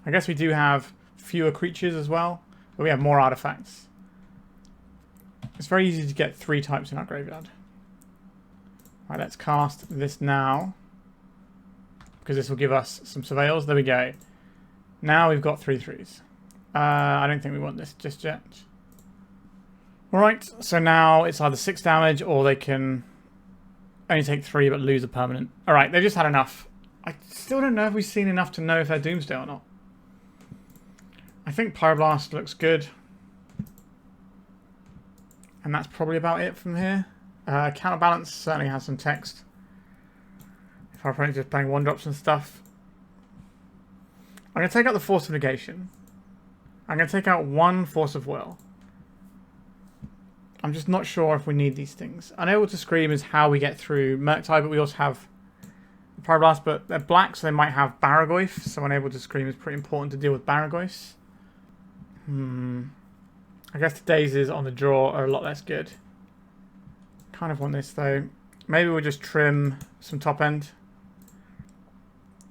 I guess we do have fewer creatures as well. But we have more artifacts. It's very easy to get 3 types in our graveyard. Right, let's cast this now. Because this will give us some surveils. There we go. Now we've got 3 3s. I don't think we want this just yet. Alright, so now it's either 6 damage or they can only take 3 but lose a permanent. Alright, they've just had enough. I still don't know if we've seen enough to know if they're Doomsday or not. I think Pyroblast looks good. And that's probably about it from here. Counterbalance certainly has some text. If our opponent's just playing 1-drops and stuff. I'm going to take out the Force of Negation. I'm going to take out 1 Force of Will. I'm just not sure if we need these things. Unable to Scream is how we get through Murktide, but we also have Pyroblast, but they're black, so they might have Barragoyf. So Unable to Scream is pretty important to deal with Barragoyfs. I guess the Dazes on the draw are a lot less good. Kind of want this though. Maybe we'll just trim some top end.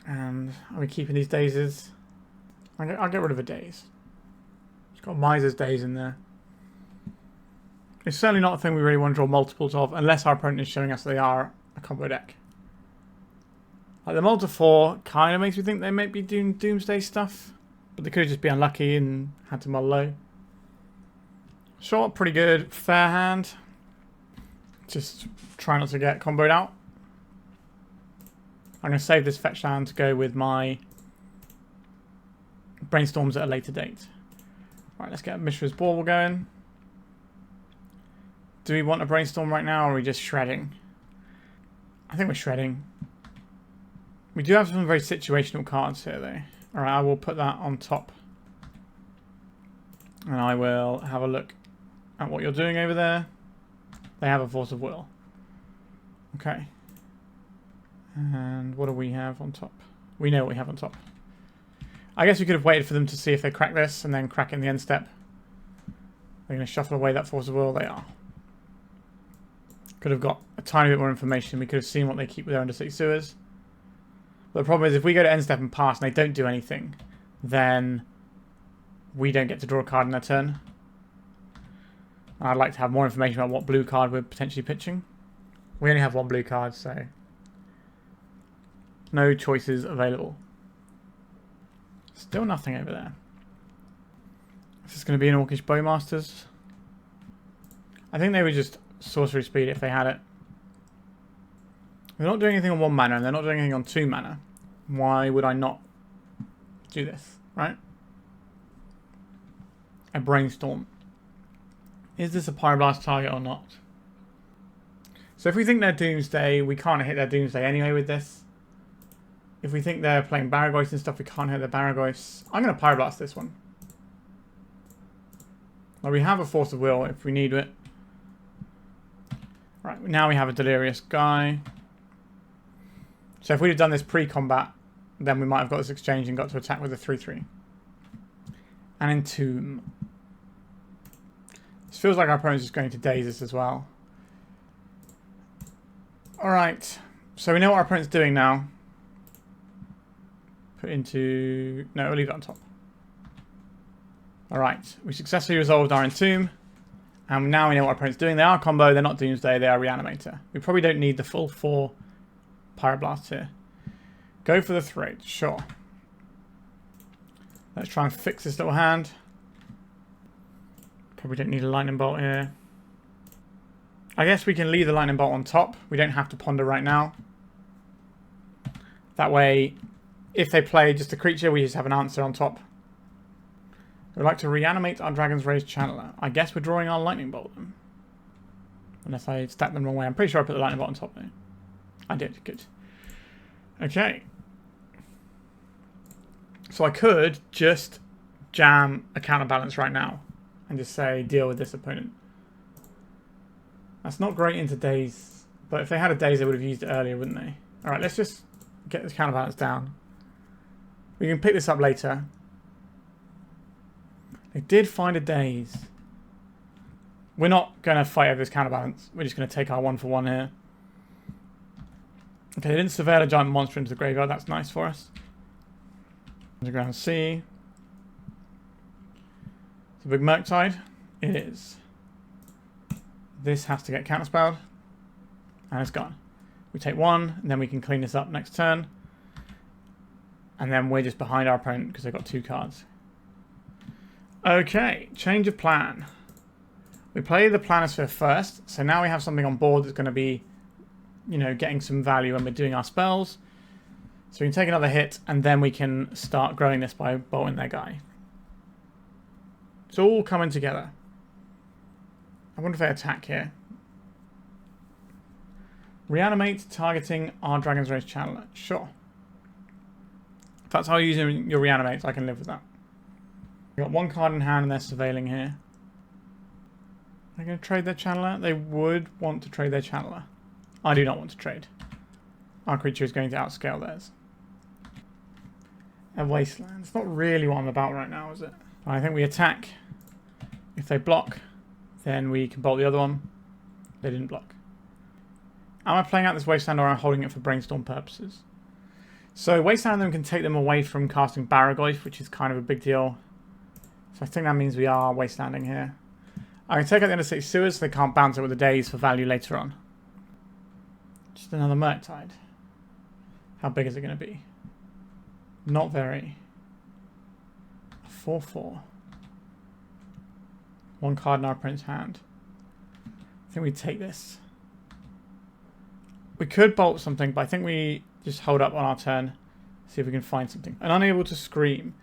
And are we keeping these Dazes? I'll get rid of a Daze. It's got Miser's Daze in there. It's certainly not a thing we really want to draw multiples of, unless our opponent is showing us they are a combo deck. Like the Multi 4 kind of makes me think they might be doing Doomsday stuff. But they could just be unlucky and had to mull low. Short, pretty good. Fair hand. Just try not to get comboed out. I'm going to save this fetch land to go with my Brainstorms at a later date. Right, let's get Mishra's Bauble going. Do we want a Brainstorm right now, or are we just shredding? I think we're shredding. We do have some very situational cards here, though. Alright, I will put that on top. And I will have a look at what you're doing over there. They have a Force of Will. Okay. And what do we have on top? We know what we have on top. I guess we could have waited for them to see if they crack this and then crack it in the end step. They're going to shuffle away that Force of Will. They are. Could have got a tiny bit more information. We could have seen what they keep with their Undercity Sewers. But the problem is if we go to end step and pass and they don't do anything, then we don't get to draw a card in their turn. I'd like to have more information about what blue card we're potentially pitching. We only have 1 blue card, so no choices available. Still nothing over there. Is this going to be an Orcish Bowmasters? I think they would just sorcery speed if they had it. They're not doing anything on 1 mana and they're not doing anything on 2 mana. Why would I not do this, right? A Brainstorm. Is this a Pyroblast target or not? So if we think they're Doomsday, we can't hit their Doomsday anyway with this. If we think they're playing Barragoyfs and stuff, we can't hit their Barragoyfs. I'm going to Pyroblast this one. Well, we have a Force of Will if we need it. Right, now we have a Delirious guy. So if we'd have done this pre-combat, then we might have got this exchange and got to attack with a 3-3. And Entomb. This feels like our opponent's just going to Daze this as well. Alright, so we know what our opponent's doing now. Put into... no, we'll leave it on top. Alright, we successfully resolved our Entomb. And now we know what our opponent's doing. They are combo, they're not Doomsday, they are Reanimator. We probably don't need the full 4 Pyroblasts here. Go for the Threat, sure. Let's try and fix this little hand. Probably don't need a Lightning Bolt here. I guess we can leave the Lightning Bolt on top. We don't have to ponder right now. That way, if they play just a creature, we just have an answer on top. We'd like to reanimate our Dragon's Rage Channeler. I guess we're drawing our Lightning Bolt then. Unless I stacked them the wrong way. I'm pretty sure I put the Lightning Bolt on top there. I did, good. Okay. So I could just jam a Counterbalance right now. And just say, deal with this opponent. That's not great into Daze. But if they had a Daze, they would have used it earlier, wouldn't they? Alright, let's just get this Counterbalance down. We can pick this up later. They did find a Daze. We're not going to fight over this Counterbalance. We're just going to take our 1-for-1 here. Okay, they didn't surveil a giant monster into the graveyard. That's nice for us. Underground Sea. It's a big Murktide. It is. This has to get counterspelled. And it's gone. We take 1, and then we can clean this up next turn. And then we're just behind our opponent because they've got 2 cards. Okay, change of plan. We play the Planisphere first. So now we have something on board that's going to be, you know, getting some value when we're doing our spells. So we can take another hit, and then we can start growing this by bolting their guy. It's all coming together. I wonder if they attack here. Reanimate, targeting our Dragon's Rage Channeler. Sure. If that's how you're using your reanimates, I can live with that. We've got 1 card in hand and they're surveilling here. Are they going to trade their Channeler? They would want to trade their Channeler. I do not want to trade. Our creature is going to outscale theirs. A Wasteland. It's not really what I'm about right now, is it? I think we attack. If they block, then we can bolt the other one. They didn't block. Am I playing out this Wasteland or am I holding it for Brainstorm purposes? So Wasteland them can take them away from casting Barragoyf, which is kind of a big deal. So I think that means we are Wastelanding here. I can take out the Undercity Sewers so they can't bounce it with the Daze for value later on. Just another Murktide. How big is it going to be? Not very. 4/4. 1 card in our opponent's hand. I think we take this. We could bolt something, but I think we just hold up on our turn. See if we can find something. And unable to scream.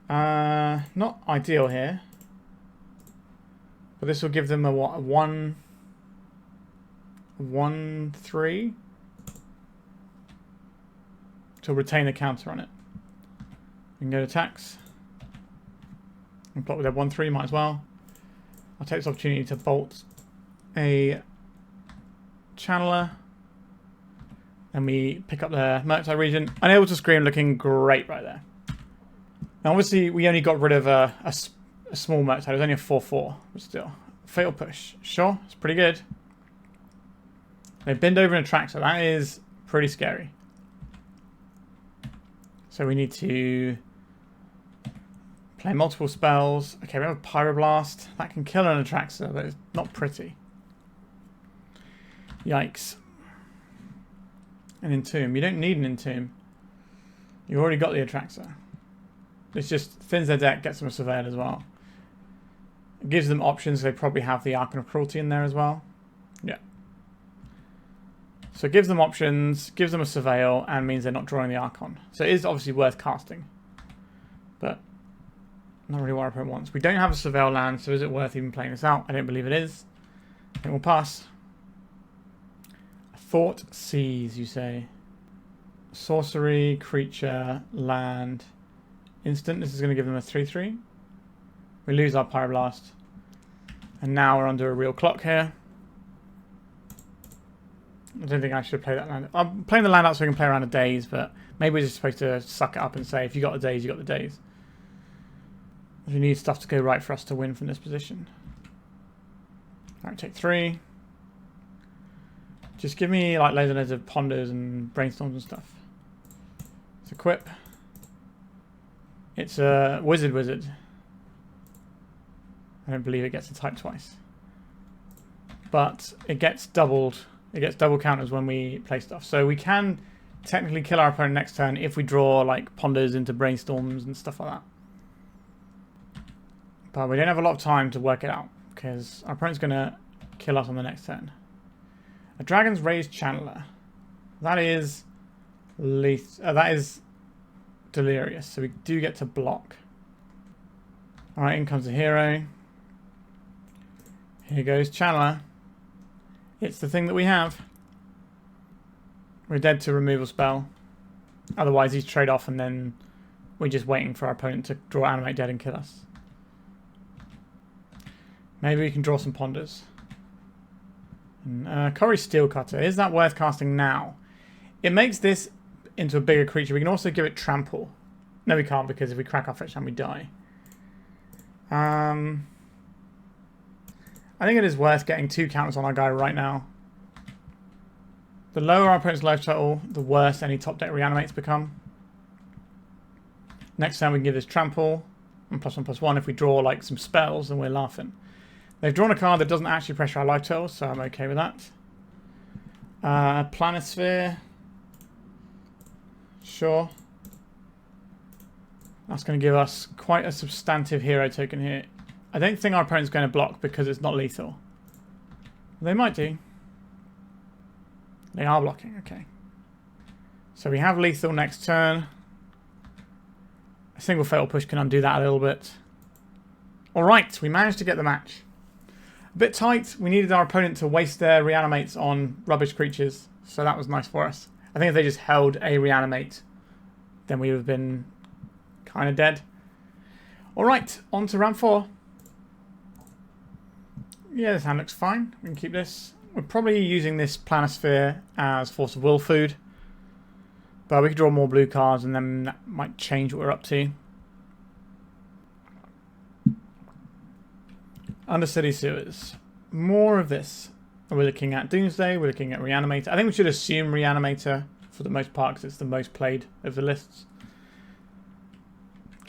Not ideal here. But this will give them a what? A 1/3? To retain the counter on it. We can go to attacks. And block with their 1/3, might as well. I'll take this opportunity to bolt a Channeler. And we pick up the Murktide region. Unable to scream, looking great right there. Now obviously we only got rid of a small Murktide. It was only a 4/4, but still. Fatal Push. Sure, it's pretty good. They bend over and attract, so that is pretty scary. So we need to play multiple spells. Okay, we have a Pyroblast. That can kill an Atraxa, but it's not pretty. Yikes. An Entomb. You don't need an Entomb. You've already got the Atraxa. This just thins their deck, gets them a Surveil as well. It gives them options. They probably have the Archon of Cruelty in there as well. Yeah. So it gives them options, gives them a Surveil, and means they're not drawing the Archon. So it is obviously worth casting. But not really what our opponent wants. We don't have a Surveil land, so is it worth even playing this out? I don't believe it is. I think we'll pass. Thought Seize, you say. Sorcery, creature, land, instant. This is going to give them a 3/3. We lose our Pyroblast. And now we're under a real clock here. I don't think I should play that land. I'm playing the land out so we can play around a Daze, but maybe we're just supposed to suck it up and say, if you got a Daze, you got the Daze. We need stuff to go right for us to win from this position. Alright, take 3. Just give me like loads and loads of ponders and brainstorms and stuff. It's equip. It's a wizard. I don't believe it gets a type twice. But it gets doubled. It gets double counters when we play stuff. So we can technically kill our opponent next turn if we draw like ponders into brainstorms and stuff like that. But we don't have a lot of time to work it out because our opponent's going to kill us on the next turn. A Dragon's Rage Channeler. That is that is delirious. So we do get to block. Alright, in comes the hero. Here goes Channeler. It's the thing that we have. We're dead to removal spell. Otherwise he's trade off and then we're just waiting for our opponent to draw Animate Dead and kill us. Maybe we can draw some ponders. Cori-Steel Cutter. Is that worth casting now? It makes this into a bigger creature. We can also give it trample. No, we can't because if we crack our fetch land, we die. I think it is worth getting 2 counters on our guy right now. The lower our opponent's life total, the worse any top deck reanimates become. Next turn we can give this trample. And +1/+1 if we draw like some spells, then we're laughing. They've drawn a card that doesn't actually pressure our life total, so I'm okay with that. Planisphere. Sure. That's going to give us quite a substantive hero token here. I don't think our opponent's going to block because it's not lethal. They might do. They are blocking, okay. So we have lethal next turn. A single fatal push can undo that a little bit. Alright, we managed to get the match. A bit tight. We needed our opponent to waste their reanimates on rubbish creatures. So that was nice for us. I think if they just held a reanimate, then we would have been kind of dead. Alright, on to round 4. Yeah, this hand looks fine. We can keep this. We're probably using this Planisphere as Force of Will food. But we could draw more blue cards and then that might change what we're up to. Undercity Sewers. More of this. We're looking at Doomsday, we're looking at Reanimator. I think we should assume Reanimator for the most part because it's the most played of the lists.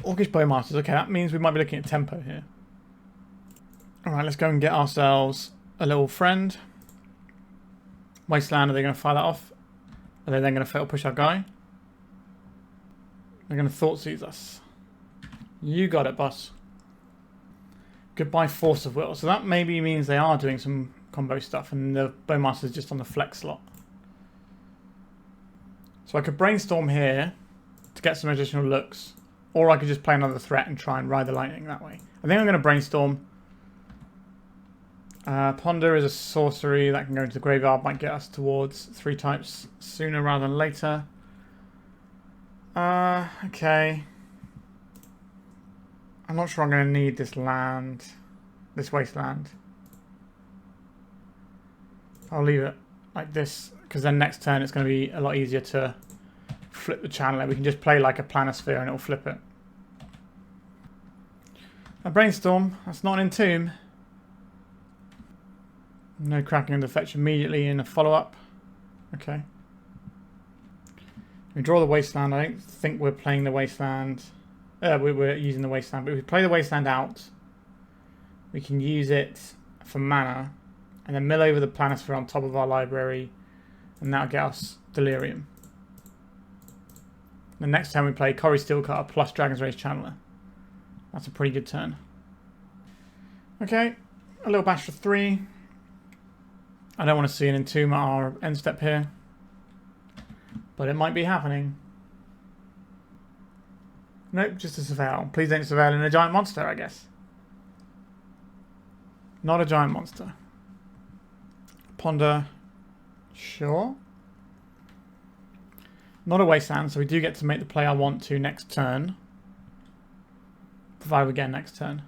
Orcish Bowmasters. Okay, that means we might be looking at tempo here. Alright, let's go and get ourselves a little friend. Wasteland, are they going to fire that off? Are they then going to fatal push our guy? They're going to Thoughtseize us. You got it, boss. Goodbye, Force of Will. So that maybe means they are doing some combo stuff and the Bowmaster is just on the flex slot. So I could Brainstorm here to get some additional looks. Or I could just play another threat and try and ride the lightning that way. I think I'm going to Brainstorm. Ponder is a sorcery that can go into the graveyard. Might get us towards 3 types sooner rather than later. Okay. I'm not sure I'm going to need this land. This Wasteland. I'll leave it like this. Because then next turn it's going to be a lot easier to flip the channel. We can just play like a Planisphere and it'll flip it. A Brainstorm. That's not an Entomb. No cracking of the fetch immediately in a follow-up. Okay. We draw the Wasteland. I don't think we're playing the Wasteland. We're using the Wasteland. But if we play the Wasteland out, we can use it for mana. And then mill over the Planisphere on top of our library. And that'll get us Delirium. The next time we play Cori-Steel Cutter plus Dragon's Rage Channeler. That's a pretty good turn. Okay. A little bash for 3. I don't want to see an Entomb at our end step here. But it might be happening. Nope, just a Surveil. Please don't Surveil in a giant monster, I guess. Not a giant monster. Ponder. Sure. Not a Wasteland, so we do get to make the play I want to next turn. Provided we get next turn.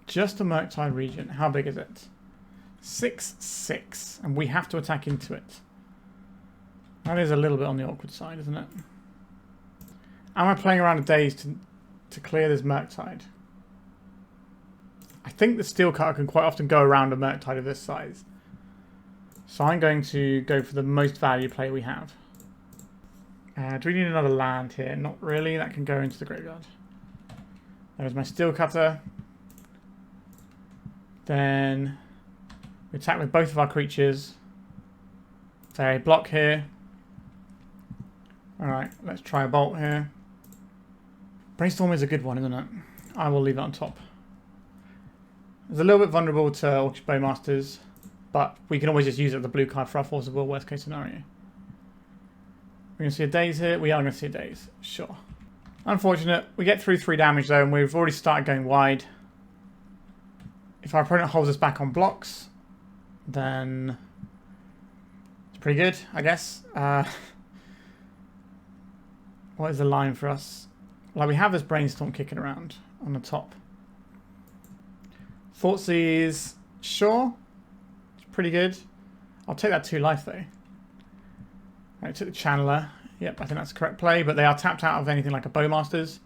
Just a Murktide region. How big is it? 6/6, and we have to attack into it. That is a little bit on the awkward side, isn't it? Am I playing around a Daze to clear this Murktide? I think the Steel Cutter can quite often go around a Murktide of this size. So I'm going to go for the most value play we have. Do we need another land here? Not really. That can go into the graveyard. There's my Steel Cutter. Then we attack with both of our creatures. Say block here. Alright, let's try a bolt here. Brainstorm is a good one, isn't it? I will leave it on top. It's a little bit vulnerable to Orcish Bowmasters, but we can always just use it as a blue card for our Force of Will, worst case scenario. We're going to see a Daze here. We are going to see a Daze, sure. Unfortunate. We get through 3 damage though, and we've already started going wide. If our opponent holds us back on blocks, then it's pretty good, I guess. What is the line for us? Like, we have this Brainstorm kicking around on the top. Thoughtseize, sure. It's pretty good. I'll take that 2 life though. Right, took the Channeler. Yep, I think that's the correct play, but they are tapped out of anything like a Bowmasters,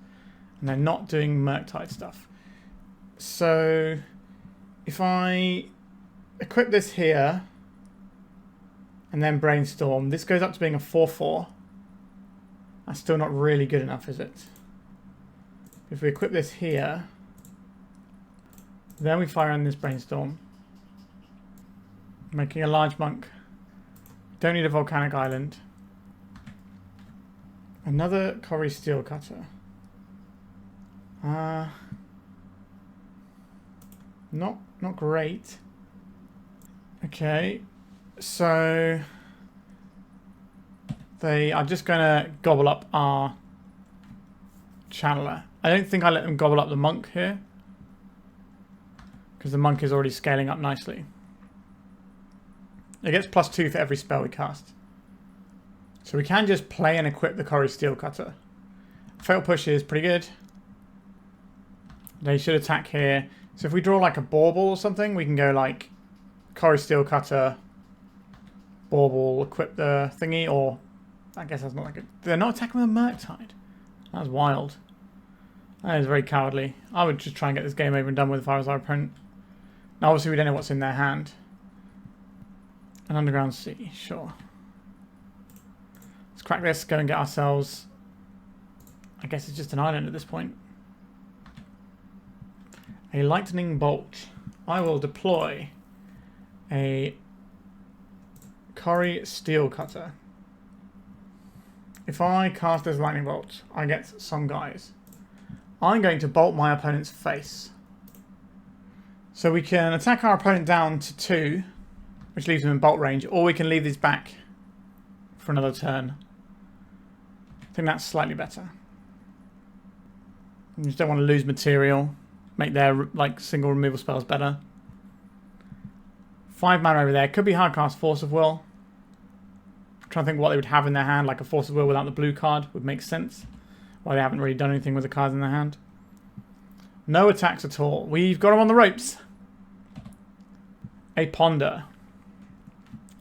and they're not doing Murktide stuff. So if I equip this here and then Brainstorm, this goes up to being a 4/4. That's still not really good enough, is it? If we equip this here, then we fire on this Brainstorm, making a large monk. Don't need a Volcanic Island. Another Cori-Steel Cutter. Not great. Okay, so they are just going to gobble up our Channeler. I don't think I let them gobble up the monk here, because the monk is already scaling up nicely. It gets +2 for every spell we cast. So we can just play and equip the Cori-Steel Cutter. Fatal Push is pretty good. They should attack here. So if we draw like a Bauble or something, we can go like Cori-Steel Cutter, Bauble, equip the thingy, or I guess that's not like a... They're not attacking with a Murktide. That's wild. That is very cowardly. I would just try and get this game over and done with if I was our opponent. Now obviously we don't know what's in their hand. An Underground Sea, sure. Let's crack this, go and get ourselves... I guess it's just an island at this point. A Lightning Bolt. I will deploy a Cori-Steel Cutter. If I cast this Lightning Bolt, I get some guys. I'm going to bolt my opponent's face. So we can attack our opponent down to 2, which leaves them in bolt range, or we can leave these back for another turn. I think that's slightly better. You just don't want to lose material. Make their like single removal spells better. 5 mana over there. Could be hard cast Force of Will. I'm trying to think what they would have in their hand. Like a Force of Will without the blue card would make sense. Why they haven't really done anything with the cards in their hand. No attacks at all. We've got them on the ropes. A Ponder.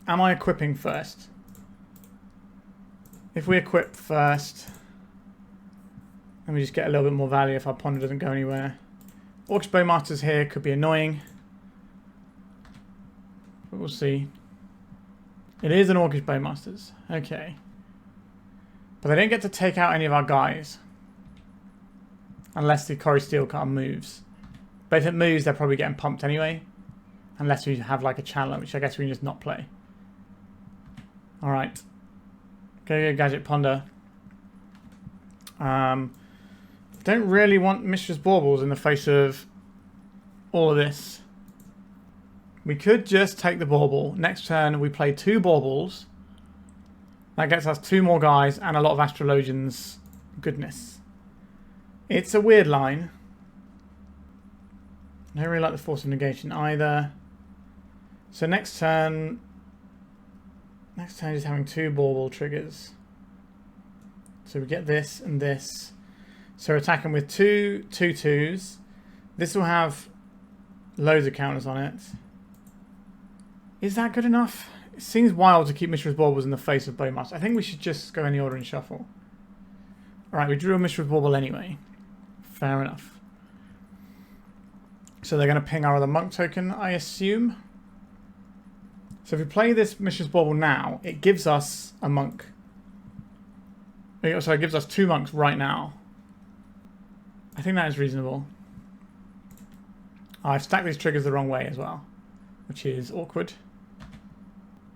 Am I equipping first? If we equip first, then we just get a little bit more value if our Ponder doesn't go anywhere. Orcish Bowmasters here could be annoying, but we'll see. It is an Orcish Bowmasters. Okay. But they don't get to take out any of our guys. Unless the Cori-Steel Cutter moves. But if it moves, they're probably getting pumped anyway. Unless we have like a Channeler, which I guess we can just not play. Alright. Go Gadget Ponder. Don't really want Mishra's Baubles in the face of all of this. We could just take the Bauble. Next turn we play 2 Baubles. That gets us 2 more guys and a lot of Astrologians. Goodness. It's a weird line. I don't really like the Force of Negation either. So next turn is having 2 Bauble triggers. So we get this and this. So we're attacking with 2 2/2s. This will have loads of counters on it. Is that good enough? It seems wild to keep Mishra's Baubles in the face of Bowmaster. I think we should just go in the order and shuffle. Alright, we drew a Mishra's Bauble anyway. Fair enough. So they're going to ping our other monk token, I assume. So if we play this Mishra's Bauble now, it gives us a monk. Sorry, it gives us 2 monks right now. I think that is reasonable. I've stacked these triggers the wrong way as well, which is awkward.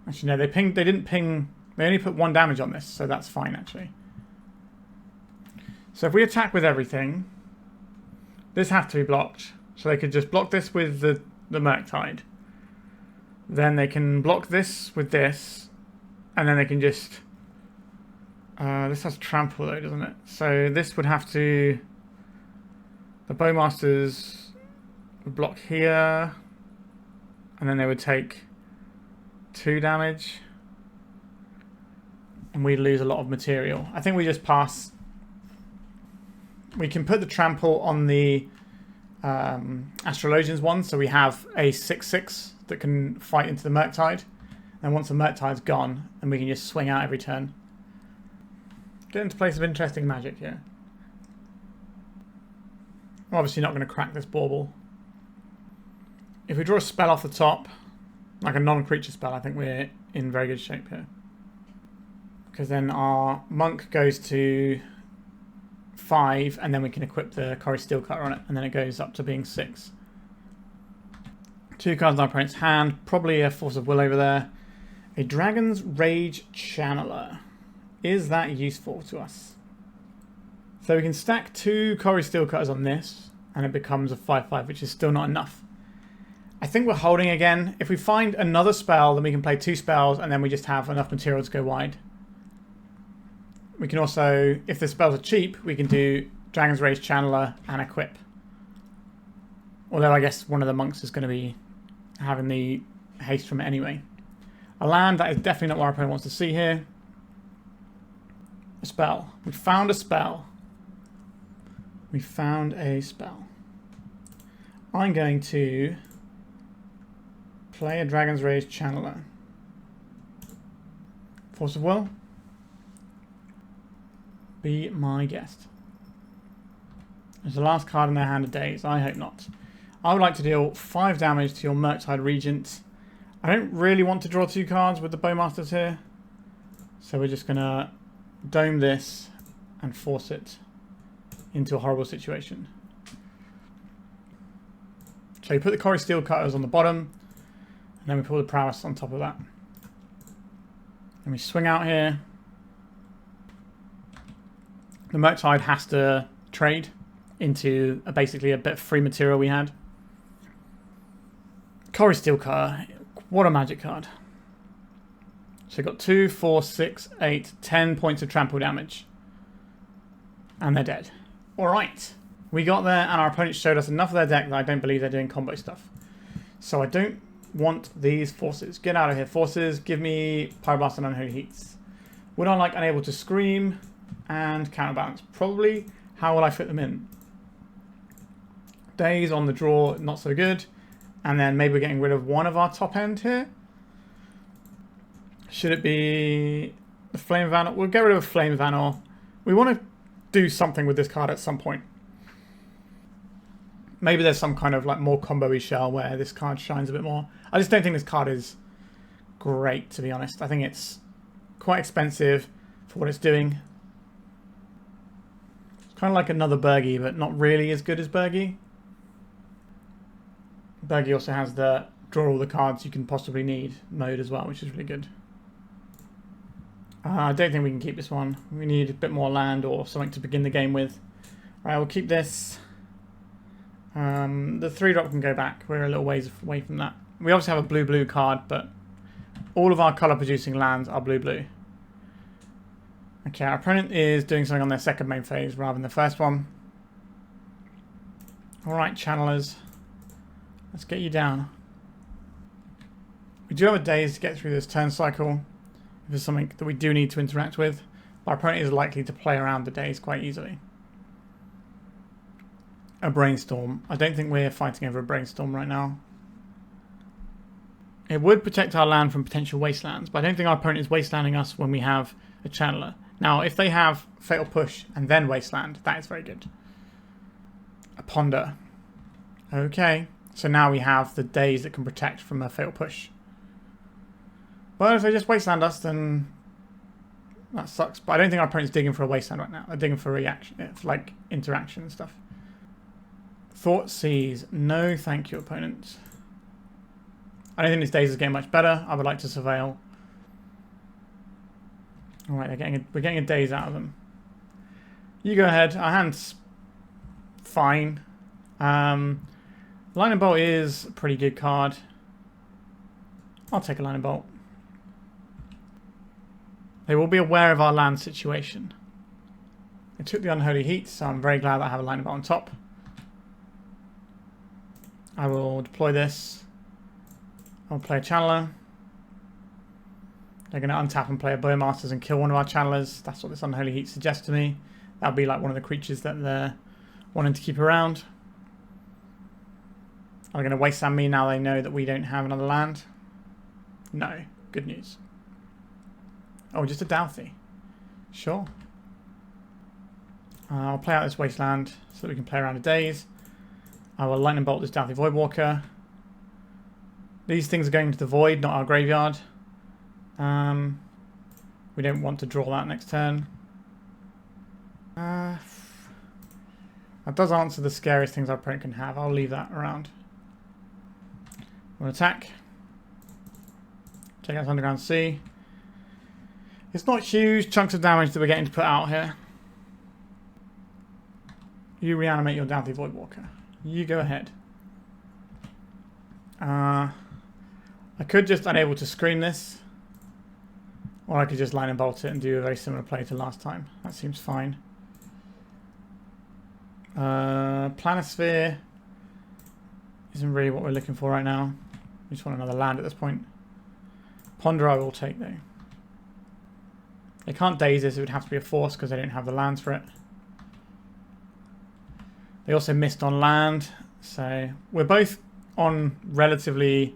Actually, no, they didn't ping. They only put 1 damage on this, so that's fine, actually. So if we attack with everything, this has to be blocked. So they could just block this with the Murktide. Then they can block this with this, and then they can just... this has trample though, doesn't it? So this would have to... The Bowmasters would block here, and then they would take 2 damage. And we'd lose a lot of material. I think we just pass. We can put the trample on the Astrologian's one, so we have a 6/6 that can fight into the Murktide. And once the Murktide's gone, then we can just swing out every turn. Get into place of interesting magic here. I'm obviously not going to crack this Bauble. If we draw a spell off the top, like a non-creature spell, I think we're in very good shape here. Because then our monk goes to 5, and then we can equip the Cori-Steel Cutter on it, and then it goes up to being 6. 2 cards in our opponent's hand, probably a Force of Will over there. A Dragon's Rage Channeler. Is that useful to us? So we can stack 2 Cori-Steel Cutters on this, and it becomes a 5/5, which is still not enough. I think we're holding again. If we find another spell, then we can play 2 spells, and then we just have enough material to go wide. We can also, if the spells are cheap, we can do Dragon's Rage Channeler and equip. Although I guess one of the monks is going to be having the haste from it anyway. A land, that is definitely not what our opponent wants to see here. A spell. We found a spell. We found a spell. I'm going to play a Dragon's Rage Channeler. Force of Will. Be my guest. There's the last card in their hand of Daze. I hope not. I would like to deal 5 damage to your Murktide Regent. I don't really want to draw 2 cards with the Bowmasters here. So we're just going to dome this and force it into a horrible situation. So you put the Cori-Steel Cutters on the bottom, and then we put the Prowess on top of that. And we swing out here. The Murktide has to trade into basically a bit of free material we had. Cori-Steel Cutter, what a magic card. So we've got 2, 4, 6, 8, 10 points of trample damage. And they're dead. Alright. We got there, and our opponent showed us enough of their deck that I don't believe they're doing combo stuff. So I don't want these forces. Get out of here, forces. Give me Pyroblast and Unholy Heats. Would I like Unable to Scream and Counterbalance? Probably. How will I fit them in? Daze on the draw, not so good. And then maybe we're getting rid of one of our top end here. Should it be the Flame of Anor? We'll get rid of Flame of Anor. We want to do something with this card at some point. Maybe there's some kind of like more combo-y shell where this card shines a bit more. I just don't think this card is great, to be honest. I think it's quite expensive for what it's doing. It's kind of like another Bergie, but not really as good as Bergie. Bergie also has the draw all the cards you can possibly need mode as well, which is really good. I don't think we can keep this one. We need a bit more land or something to begin the game with. Alright, we'll keep this. The 3-drop can go back. We're a little ways away from that. We obviously have a blue-blue card, but all of our colour-producing lands are blue-blue. Okay, our opponent is doing something on their second main phase rather than the first one. Alright, channelers. Let's get you down. We do have a Daze to get through this turn cycle. If there's something that we do need to interact with. Our opponent is likely to play around the Daze quite easily. A Brainstorm. I don't think we're fighting over a Brainstorm right now. It would protect our land from potential Wastelands, but I don't think our opponent is Wastelanding us when we have a Channeler. Now, if they have Fatal Push and then Wasteland, that is very good. A Ponder. Okay. So now we have the Daze that can protect from a Fatal Push. But if they just Wasteland us, then that sucks. But I don't think our opponent's digging for a Wasteland right now. They're digging for reaction, for like interaction and stuff. Thoughtseize. No, thank you, opponent. I don't think this Daze is getting much better. I would like to surveil. Alright, we're getting a Daze out of them. You go ahead. Our hand's fine. Lightning Bolt is a pretty good card. I'll take a Lightning Bolt. They will be aware of our land situation. I took the Unholy Heat, so I'm very glad that I have a Lightning Bolt on top. I will deploy this. I'll play a Channeler. They're going to untap and play a Bowmasters and kill one of our Channelers. That's what this Unholy Heat suggests to me. That'll be like one of the creatures that they're wanting to keep around. Are they going to Wasteland me now they know that we don't have another land? No. Good news. Oh, just a Douthie. Sure. I'll play out this Wasteland so that we can play around a Daze. I will Lightning Bolt this Douthie Voidwalker. These things are going to the Void, not our graveyard. We don't want to draw that next turn. That does answer the scariest things our opponent can have. I'll leave that around. We'll attack. Check out Underground Sea. It's not huge chunks of damage that we're getting to put out here. You reanimate your Douthie Voidwalker. You go ahead. I could just unable to scream this. Or I could just Lightning Bolt it and do a very similar play to last time. That seems fine. Planisphere isn't really what we're looking for right now. We just want another land at this point. Ponder I will take though. They can't Daze this, it would have to be a Force because they don't have the lands for it. They also missed on land, so we're both on relatively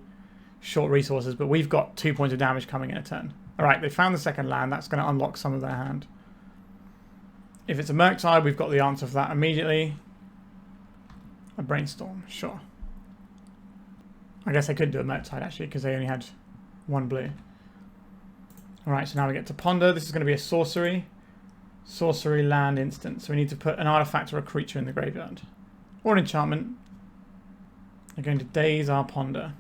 short resources, but we've got 2 points of damage coming in a turn. Alright, they found the second land, that's going to unlock some of their hand. If it's a Murktide, we've got the answer for that immediately. A Brainstorm, sure. I guess they could do a Murktide actually, because they only had one blue. Alright, so now we get to Ponder. This is going to be a sorcery. Sorcery land instant. So we need to put an artifact or a creature in the graveyard. Or an enchantment. They're going to Daze our Ponder.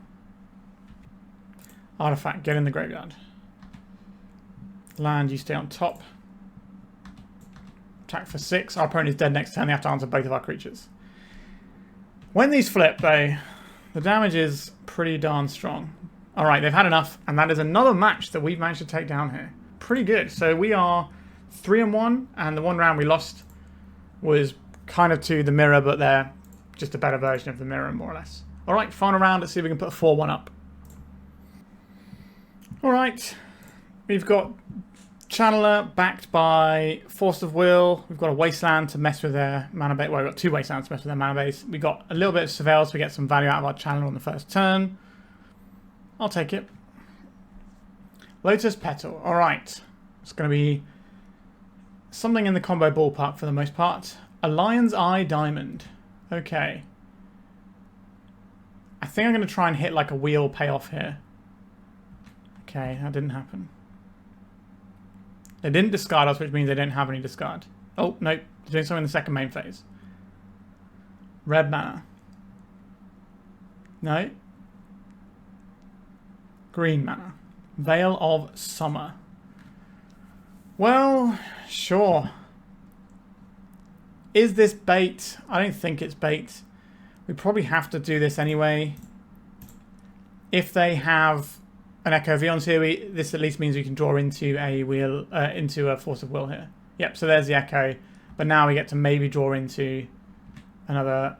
Artifact, get in the graveyard. Land, you stay on top. Attack for 6. Our opponent is dead next turn. They have to answer both of our creatures. When these flip, though, the damage is pretty darn strong. Alright, they've had enough. And that is another match that we've managed to take down here. Pretty good. So we are 3-1. And the one round we lost was kind of to the mirror, but they're just a better version of the mirror, more or less. Alright, final round. Let's see if we can put a 4-1 up. Alright. We've got Channeler backed by Force of Will. We've got a Wasteland to mess with their mana base. Well, we've got 2 Wastelands to mess with their mana base. We've got a little bit of Surveil so we get some value out of our Channeler on the first turn. I'll take it. Lotus Petal. Alright. It's going to be something in the combo ballpark for the most part. A Lion's Eye Diamond. Okay. I think I'm going to try and hit like a wheel payoff here. Okay, that didn't happen. They didn't discard us, which means they don't have any discard. Oh, no. They're doing something in the second main phase. Red mana. No. Green mana. Veil of Summer. Well, sure. Is this bait? I don't think it's bait. We probably have to do this anyway. If they have an Echo of Eons here, this at least means we can draw into a wheel, into a Force of Will here. Yep, so there's the Echo. But now we get to maybe draw into another.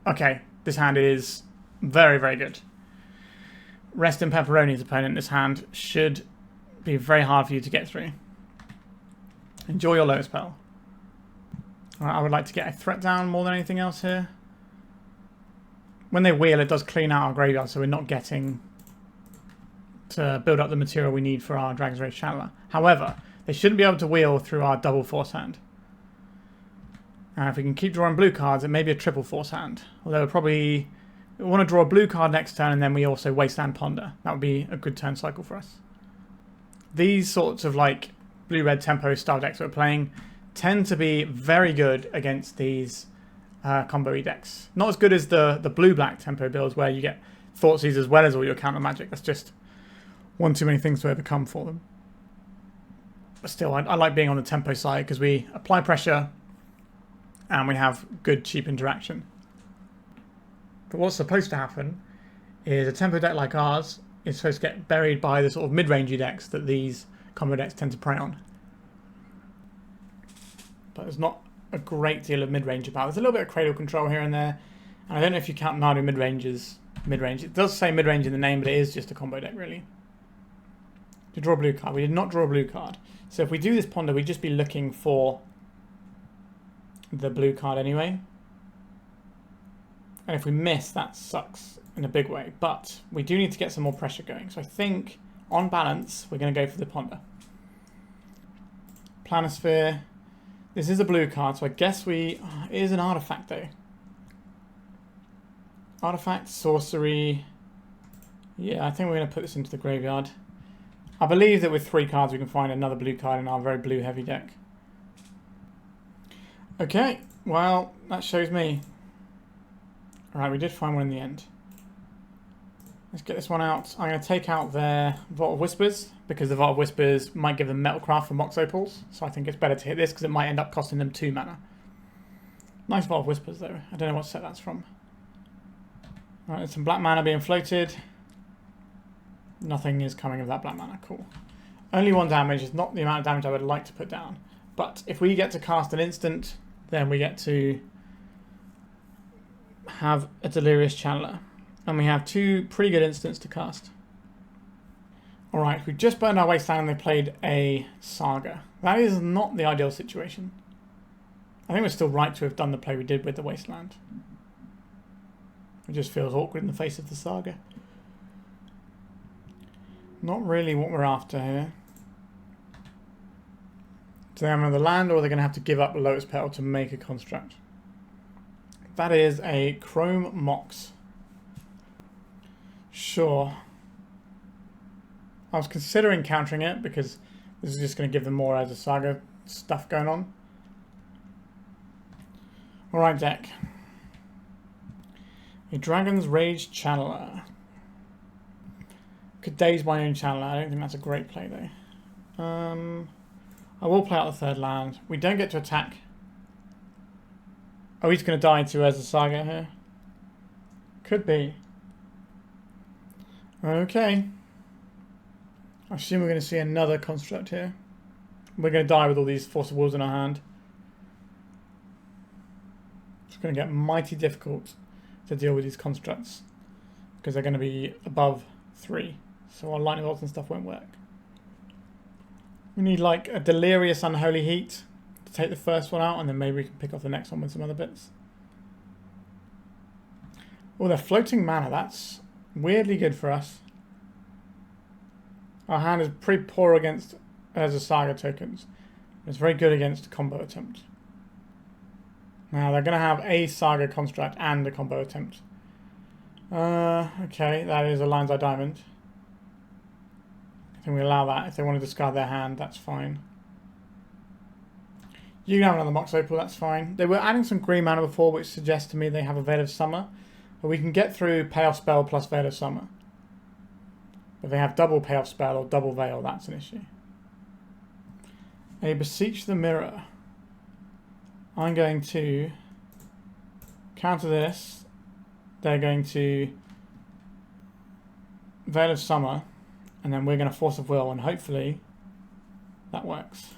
Okay, this hand is very, very good. Rest in Pepperoni's opponent. This hand should be very hard for you to get through. Enjoy your Lotus Petal. Alright, I would like to get a threat down more than anything else here. When they wheel, it does clean out our graveyard, so we're not getting to build up the material we need for our Dragon's Rage Channeler. However, they shouldn't be able to wheel through our double Force hand. And if we can keep drawing blue cards, it may be a triple Force hand. Although we want to draw a blue card next turn, and then we also Wasteland Ponder. That would be a good turn cycle for us. These sorts of like blue-red tempo style decks we're playing tend to be very good against these combo decks. Not as good as the blue-black tempo builds where you get Thoughtseize as well as all your counter magic. That's just one too many things to overcome for them. But still, I like being on the tempo side because we apply pressure and we have good, cheap interaction. But what's supposed to happen is a tempo deck like ours is supposed to get buried by the sort of mid-rangey decks that these combo decks tend to prey on. But there's not a great deal of mid-range about. There's a little bit of cradle control here and there. And I don't know if you count Nadu mid-range as mid-range. It does say mid-range in the name, but it is just a combo deck, really. To draw a blue card. We did not draw a blue card. So if we do this ponder, we'd just be looking for the blue card anyway. And if we miss, that sucks in a big way. But we do need to get some more pressure going. So I think, on balance, we're going to go for the ponder. Planisphere. This is a blue card, so I guess it is an artifact, though. Artifact, sorcery. Yeah, I think we're going to put this into the graveyard. I believe that with 3 cards we can find another blue card in our very blue heavy deck. Okay, well, that shows me. Alright, we did find one in the end. Let's get this one out. I'm going to take out their Vault of Whispers, because the Vault of Whispers might give them Metalcraft for Mox Opals, so I think it's better to hit this because it might end up costing them 2 mana. Nice Vault of Whispers, though. I don't know what set that's from. Alright, there's some black mana being floated. Nothing is coming of that black mana. Cool. Only 1 damage is not the amount of damage I would like to put down. But if we get to cast an instant, then we get to have a Delirious Channeler. And we have 2 pretty good instants to cast. Alright, we've just burned our Wasteland and they played a Saga. That is not the ideal situation. I think we're still right to have done the play we did with the Wasteland. It just feels awkward in the face of the Saga. Not really what we're after here. Do they have another land, or are they going to have to give up a Lotus Petal to make a construct? That is a Chrome Mox. Sure. I was considering countering it because this is just going to give them more as a Saga stuff going on. Alright, deck. A Dragon's Rage Channeler. Could Daze my own Channeler. I don't think that's a great play, though. I will play out the 3rd land. We don't get to attack. Oh, he's going to die to Urza Saga here. Could be. Okay. I assume we're going to see another construct here. We're going to die with all these Force of Wolves in our hand. It's going to get mighty difficult to deal with these constructs because they're going to be above 3. So our lightning bolts and stuff won't work. We need like a Delirious Unholy Heat to take the first one out, and then maybe we can pick off the next one with some other bits. Oh, they're floating mana. That's weirdly good for us. Our hand is pretty poor against Urza Saga tokens. It's very good against combo attempt. Now they're going to have a Saga construct and a combo attempt. Okay, that is a Lion's Eye Diamond. I think we allow that. If they want to discard their hand, that's fine. You can have another Mox Opal, that's fine. They were adding some green mana before, which suggests to me they have a Veil of Summer. But we can get through Payoff Spell plus Veil of Summer. If they have double Payoff Spell or double Veil, that's an issue. A Beseech the Mirror. I'm going to counter this. They're going to Veil of Summer, and then we're going to Force of Will, and hopefully that works.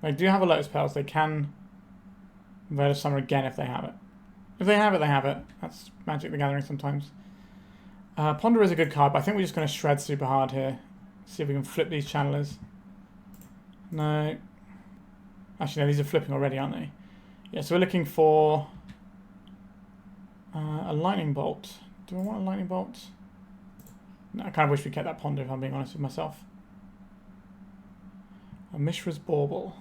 They do have a Lotus Petal, so they can Veil of Summer again if they have it. If they have it, they have it. That's Magic the Gathering sometimes. Ponder is a good card, but I think we're just going to shred super hard here. See if we can flip these channelers. No. Actually, no, these are flipping already, aren't they? Yeah, so we're looking for a Lightning Bolt. Do I want a Lightning Bolt? No, I kind of wish we kept that Ponder, if I'm being honest with myself. A Mishra's Bauble.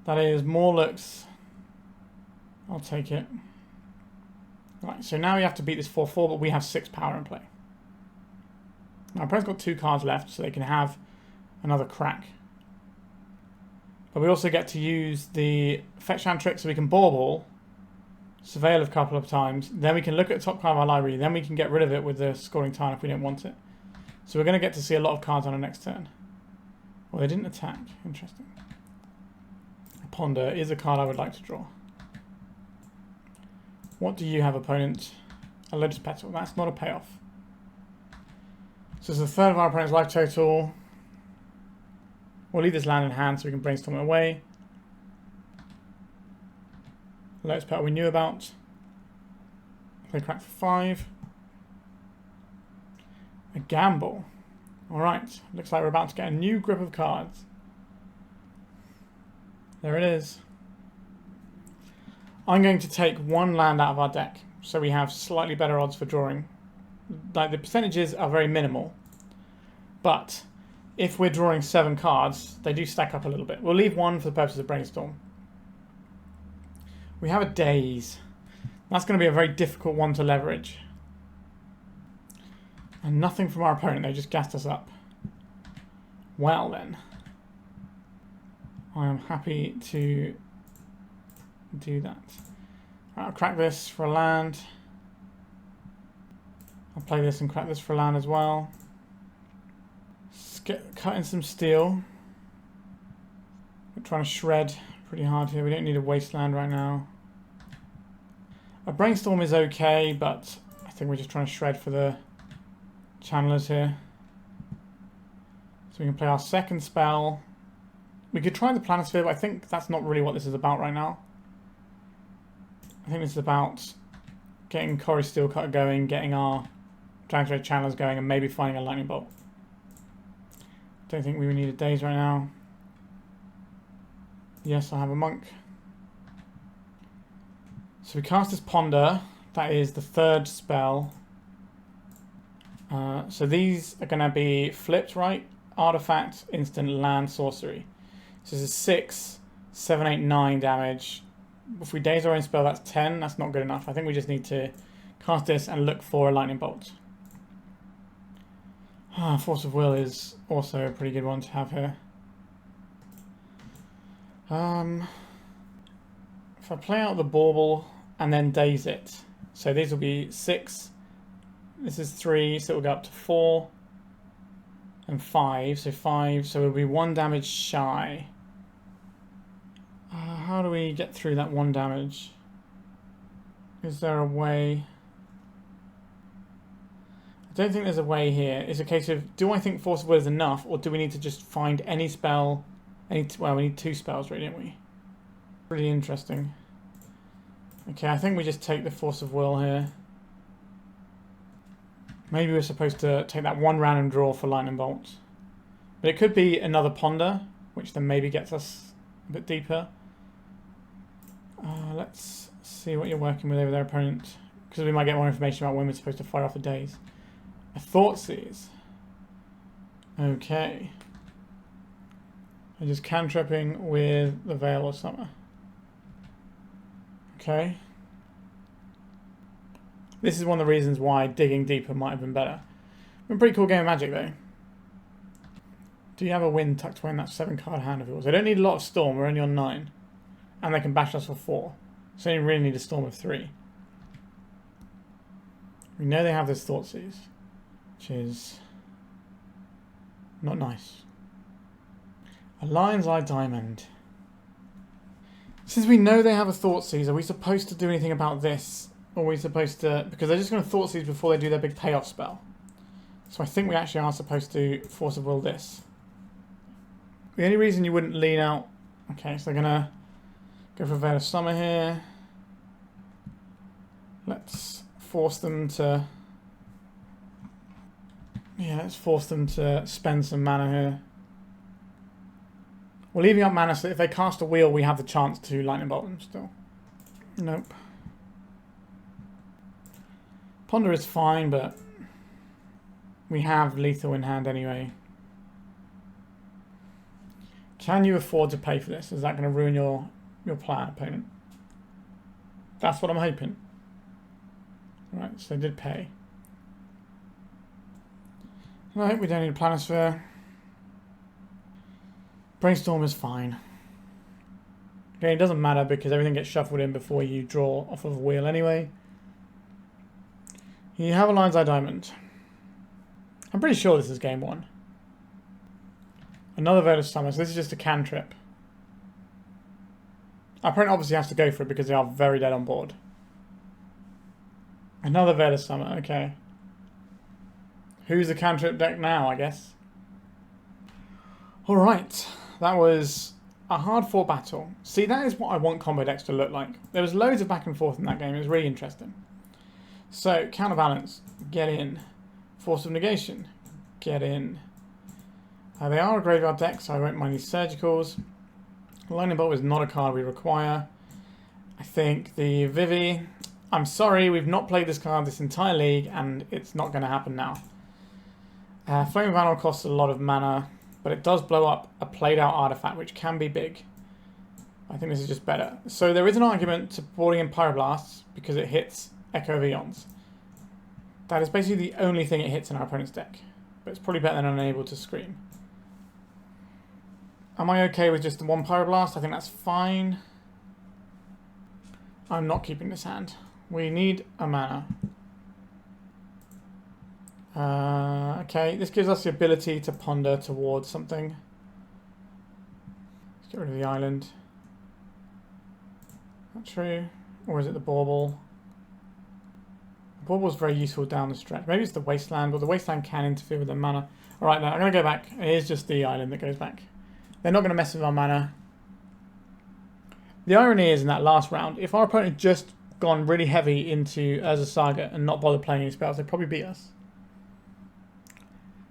That is more looks. I'll take it. Right, so now we have to beat this 4-4, but we have 6 power in play. Now, our opponent's got 2 cards left, so they can have another crack. But we also get to use the fetch hand trick so we can Bauble, Surveil a couple of times. Then we can look at the top card of our library. Then we can get rid of it with the Scalding Tarn if we don't want it. So we're going to get to see a lot of cards on our next turn. Well, they didn't attack. Interesting. Ponder is a card I would like to draw. What do you have, opponent? A Lotus Petal. That's not a payoff. So it's a third of our opponent's life total. We'll leave this land in hand so we can brainstorm it away. Lotus Petal we knew about. Play crack for 5. A gamble. Alright, looks like we're about to get a new grip of cards. There it is. I'm going to take one land out of our deck, so we have slightly better odds for drawing. Like, the percentages are very minimal, but if we're drawing 7 cards, they do stack up a little bit. We'll leave one for the purposes of Brainstorm. We have a Daze. That's going to be a very difficult one to leverage. And nothing from our opponent, they just gassed us up. Well then. I am happy to do that. Right, I'll crack this for a land. I'll play this and crack this for a land as well. Cut in some steel. We're trying to shred pretty hard here. We don't need a Wasteland right now. A Brainstorm is okay, but I think we're just trying to shred for the channelers here. So we can play our second spell. We could try the Planisphere, but I think that's not really what this is about right now. I think this is about getting Cori-Steel Cutter going, getting our Dragon's Rage channelers going, and maybe finding a Lightning Bolt. Don't think we need a Daze right now. Yes, I have a Monk. So we cast this Ponder. That is the third spell. So these are going to be flipped, right? Artifact, instant, land, sorcery. So this is 6, 7, 8, 9 damage. If we Daze our own spell, that's 10. That's not good enough. I think we just need to cast this and look for a Lightning Bolt. Force of Will is also a pretty good one to have here. If I play out the Bauble and then Daze it. So these will be 6. This is 3, so it will go up to 4. And 5, so 5, so it'll be 1 damage shy. How do we get through that 1 damage? Is there a way? I don't think there's a way here. It's a case of, do I think Force of Will is enough, or do we need to just find any spell? Well, we need 2 spells, really, don't we? Really interesting. Okay, I think we just take the Force of Will here. Maybe we're supposed to take that 1 random draw for Lightning Bolt. But it could be another Ponder, which then maybe gets us a bit deeper. Let's see what you're working with over there, opponent. Because we might get more information about when we're supposed to fire off the Daze. A Thoughtseize. Okay. I'm just cantripping with the Veil of Summer. Okay. This is one of the reasons why digging deeper might have been better. Been a pretty cool game of Magic, though. Do you have a Wind tucked away in that 7-card hand of yours? They don't need a lot of Storm. We're only on 9. And they can bash us for 4. So they really need a Storm of 3. We know they have this Thoughtseize, which is not nice. A Lion's Eye Diamond. Since we know they have a Thoughtseize, are we supposed to do anything about this? Or are we supposed to... Because they're just going to Thoughtseize before they do their big payoff spell. So I think we actually are supposed to Force of Will this. The only reason you wouldn't lean out... Okay, so they're going to go for Veil of Summer here. Let's force them to... Yeah, let's force them to spend some mana here. We're leaving up mana so if they cast a wheel, we have the chance to Lightning Bolt them still. Nope. Ponder is fine, but we have lethal in hand anyway. Can you afford to pay for this? Is that going to ruin your plan, opponent? That's what I'm hoping. Right, so they did pay. Right, we don't need a Planisphere. Brainstorm is fine. Okay, it doesn't matter because everything gets shuffled in before you draw off of a wheel anyway. You have a Lion's Eye Diamond. I'm pretty sure this is game 1. Another Veil of Summer, so this is just a cantrip. Our opponent obviously has to go for it because they are very dead on board. Another Veil of Summer, okay. Who's the cantrip deck now, I guess? Alright, that was a hard-fought battle. See, that is what I want combo decks to look like. There was loads of back and forth in that game, it was really interesting. So, Counterbalance, get in. Force of Negation, get in. They are a graveyard deck, so I won't mind these Surgicals. Lightning Bolt is not a card we require. I think the Vivi, I'm sorry, we've not played this card this entire league, and it's not going to happen now. Flame of Anor costs a lot of mana, but it does blow up a played out artifact, which can be big. I think this is just better. So there is an argument to boarding in Pyroblasts, because it hits Echo of Eons. That is basically the only thing it hits in our opponent's deck. But it's probably better than Unable to Scream. Am I okay with just the one Pyroblast? I think that's fine. I'm not keeping this hand. We need a mana. Okay, this gives us the ability to ponder towards something. Let's get rid of the island. Not true. Or is it the Bauble? The Bauble's very useful down the stretch. Maybe it's the Wasteland, but the Wasteland can interfere with the mana. Alright, now I'm going to go back. It is just the island that goes back. They're not going to mess with our mana. The irony is in that last round, if our opponent had just gone really heavy into Urza Saga and not bothered playing any spells, they'd probably beat us.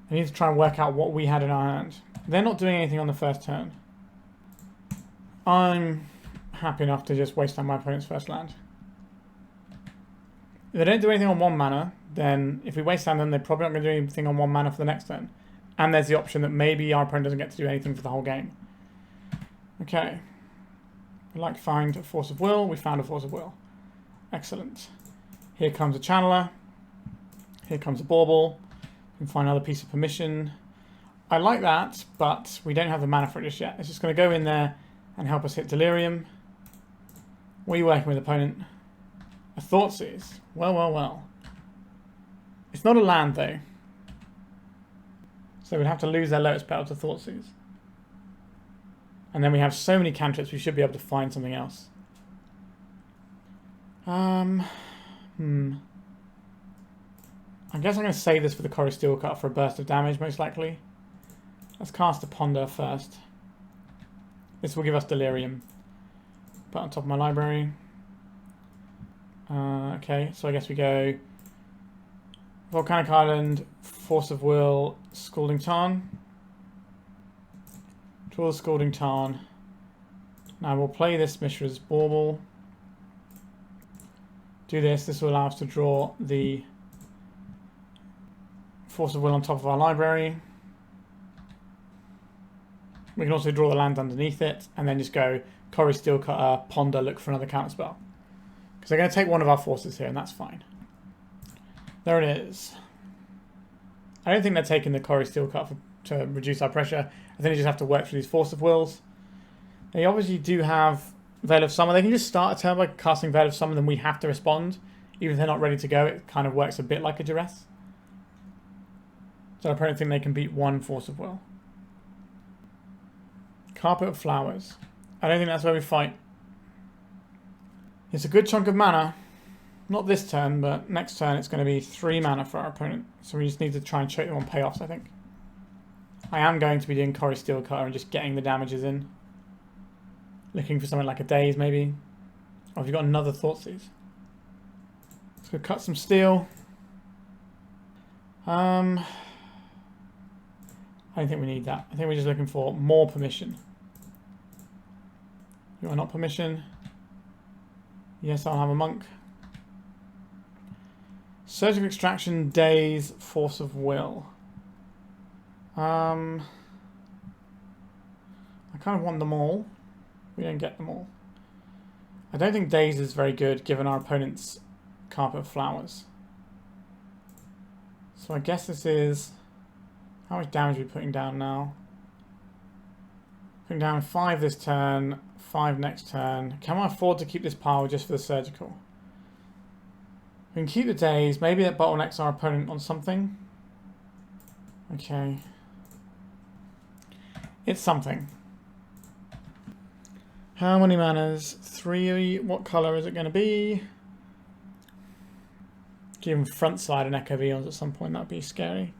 I need to try and work out what we had in our hand. They're not doing anything on the first turn. I'm happy enough to just waste on my opponent's first land. If they don't do anything on 1 mana, then if we waste land them, they're probably not going to do anything on 1 mana for the next turn. And there's the option that maybe our opponent doesn't get to do anything for the whole game. Okay. We'd like to find a Force of Will. We found a Force of Will. Excellent. Here comes a Channeler. Here comes a Bauble. We can find another piece of permission. I like that, but we don't have the mana for it just yet. It's just going to go in there and help us hit Delirium. What are you working with, opponent? A Thoughtseize. Well, well, well. It's not a land, though. So we'd have to lose their Lotus Petal to Thoughtseize. And then we have so many cantrips, we should be able to find something else. I guess I'm going to save this for the Cori-Steel Cutter for a burst of damage, most likely. Let's cast a Ponder first. This will give us Delirium. Put on top of my library. Okay, so I guess we go Volcanic Island, Force of Will, Scalding Tarn. Draw the Scalding Tarn. Now we'll play this Mishra's Bauble. Do this. This will allow us to draw the Force of Will on top of our library. We can also draw the land underneath it, and then just go Cori-Steel Cutter, Ponder, look for another counterspell. Because they're going to take one of our forces here, and that's fine. There it is. I don't think they're taking the Cori-Steel Cutter to reduce our pressure. I think they just have to work through these Force of Wills. They obviously do have Veil of Summer. They can just start a turn by casting Veil of Summer, then we have to respond. Even if they're not ready to go, it kind of works a bit like a duress. So I probably think they can beat 1 Force of Will. Carpet of Flowers. I don't think that's where we fight. It's a good chunk of mana. Not this turn, but next turn it's going to be 3 mana for our opponent. So we just need to try and choke them on payoffs, I think. I am going to be doing Cori-Steel Cutter and just getting the damages in. Looking for something like a Daze, maybe. Oh, have you got another Thoughtseize? Let's go cut some steel. I don't think we need that. I think we're just looking for more permission. You are not permission. Yes, I'll have a monk. Surgical Extraction, Daze, Force of Will. I kind of want them all. We don't get them all. I don't think Daze is very good given our opponent's Carpet of Flowers. So I guess this is... How much damage are we putting down now? Putting down 5 this turn, 5 next turn. Can I afford to keep this pile just for the surgical? We can keep the Daze. Maybe that bottlenecks our opponent on something. Okay. It's something. How many manas? 3. What colour is it going to be? Give him front side and Echo Eons at some point. That'd be scary.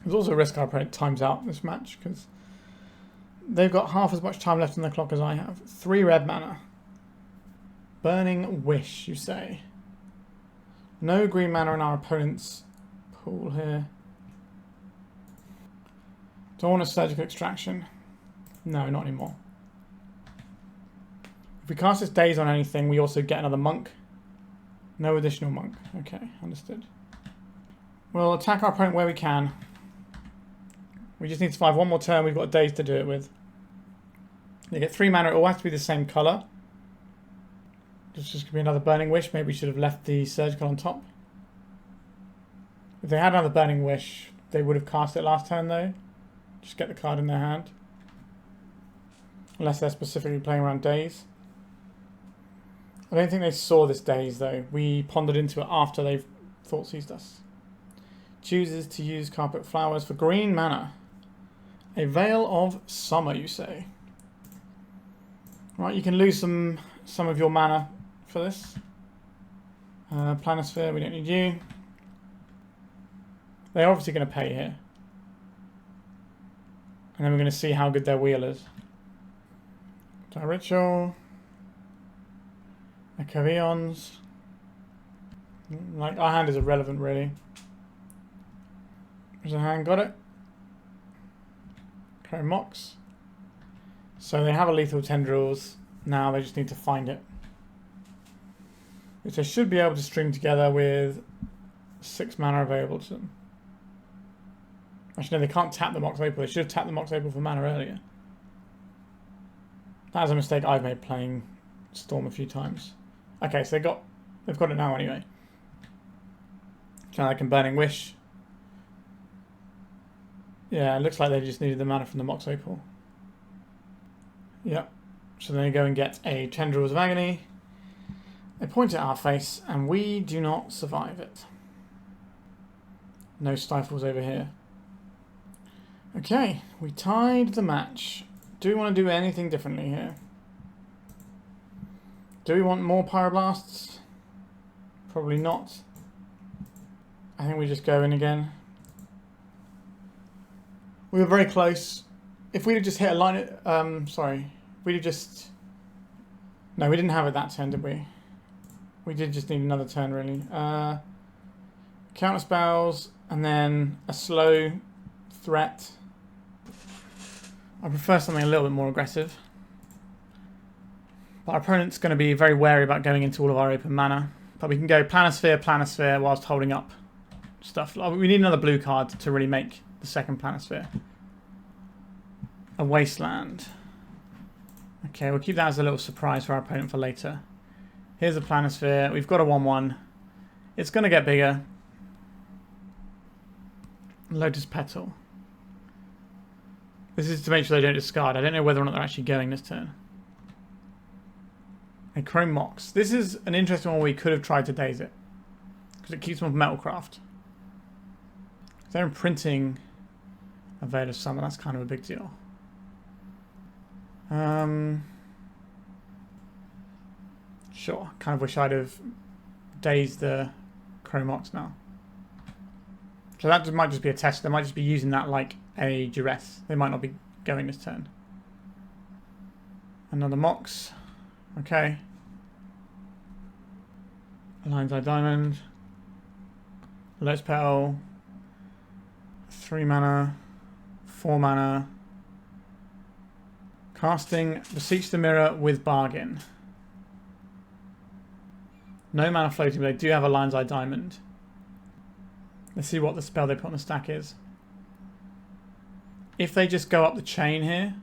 There's also a risk our opponent times out this match because they've got half as much time left on the clock as I have. 3 red mana. Burning Wish, you say. No green mana in our opponent's pool here. Don't want a surgical extraction. No, not anymore. If we cast this Daze on anything, we also get another monk. No additional monk. Okay, understood. We'll attack our opponent where we can. We just need to survive one more turn. We've got a Daze to do it with. They get 3 mana. It all has to be the same colour. It's just going to be another Burning Wish. Maybe we should have left the Surgical on top. If they had another Burning Wish, they would have cast it last turn though. Just get the card in their hand. Unless they're specifically playing around Daze. I don't think they saw this Daze though. We pondered into it after they've thought seized us. Chooses to use Carpet Flowers for green mana. A Veil of Summer, you say. Right, you can lose some of your mana for this. Planisphere, we don't need you. They're obviously going to pay here. And then we're going to see how good their wheel is. Dire Ritual. Echo Eons. Like, our hand is irrelevant, really. There's a hand, got it. Okay, Mox. So they have a Lethal Tendrils. Now they just need to find it. Which they should be able to string together with 6 mana available to them. Actually, no, they can't tap the Mox Opal. They should have tapped the Mox Opal for mana earlier. That was a mistake I've made playing Storm a few times. Okay, so they've got it now anyway. So I can Burning Wish. Yeah, it looks like they just needed the mana from the Mox Opal. Yep. So then they go and get a Tendrils of Agony. They point at our face, and we do not survive it. No stifles over here. Okay, we tied the match. Do we want to do anything differently here? Do we want more Pyroblasts? Probably not. I think we just go in again. We were very close. If we'd have just hit a line... sorry. We'd have just... No, we didn't have it that turn, did we? We did just need another turn, really. Counter spells, and then a slow threat. I prefer something a little bit more aggressive. But our opponent's going to be very wary about going into all of our open mana. But we can go Planisphere, Planisphere, whilst holding up stuff. We need another blue card to really make the second Planisphere. A Wasteland. Okay, we'll keep that as a little surprise for our opponent for later. Here's a Planisphere. We've got a 1-1. It's going to get bigger. Lotus Petal. This is to make sure they don't discard. I don't know whether or not they're actually going this turn. A Chrome Mox. This is an interesting one where we could have tried to Daze it. Because it keeps them off Metalcraft. If they're imprinting a Veil of Summer, that's kind of a big deal. Sure. Kind of wish I'd have Dazed the Chrome Mox now. So that might just be a test. They might just be using that like a duress. They might not be going this turn. Another Mox. Okay. Lion's Eye Diamond. Lotus Petal. 3 mana. 4 mana. Casting Beseech the Mirror with Bargain. No mana floating, but they do have a Lion's Eye Diamond. Let's see what the spell they put on the stack is. If they just go up the chain here,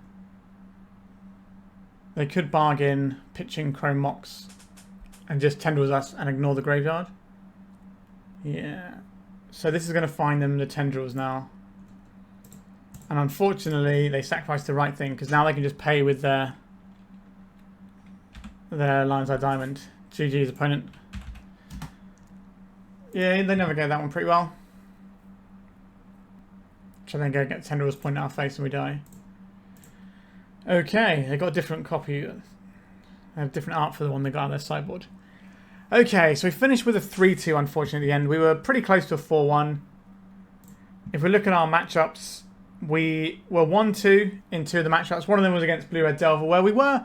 they could bargain pitching Chrome Mox and just Tendrils us and ignore the graveyard. Yeah. So this is going to find them the Tendrils now. And unfortunately, they sacrificed the right thing, because now they can just pay with their Lion's Eye Diamond. GG's opponent. Yeah, they never get that one pretty well. So then go get Tendrils point at our face and we die. Okay, they got a different copy. They have different art for the one they got on their sideboard. Okay, so we finished with a 3-2, unfortunately, at the end. We were pretty close to a 4-1. If we look at our matchups, we were 1-2 in 2 of the matchups. One of them was against Blue Red Delver, where we were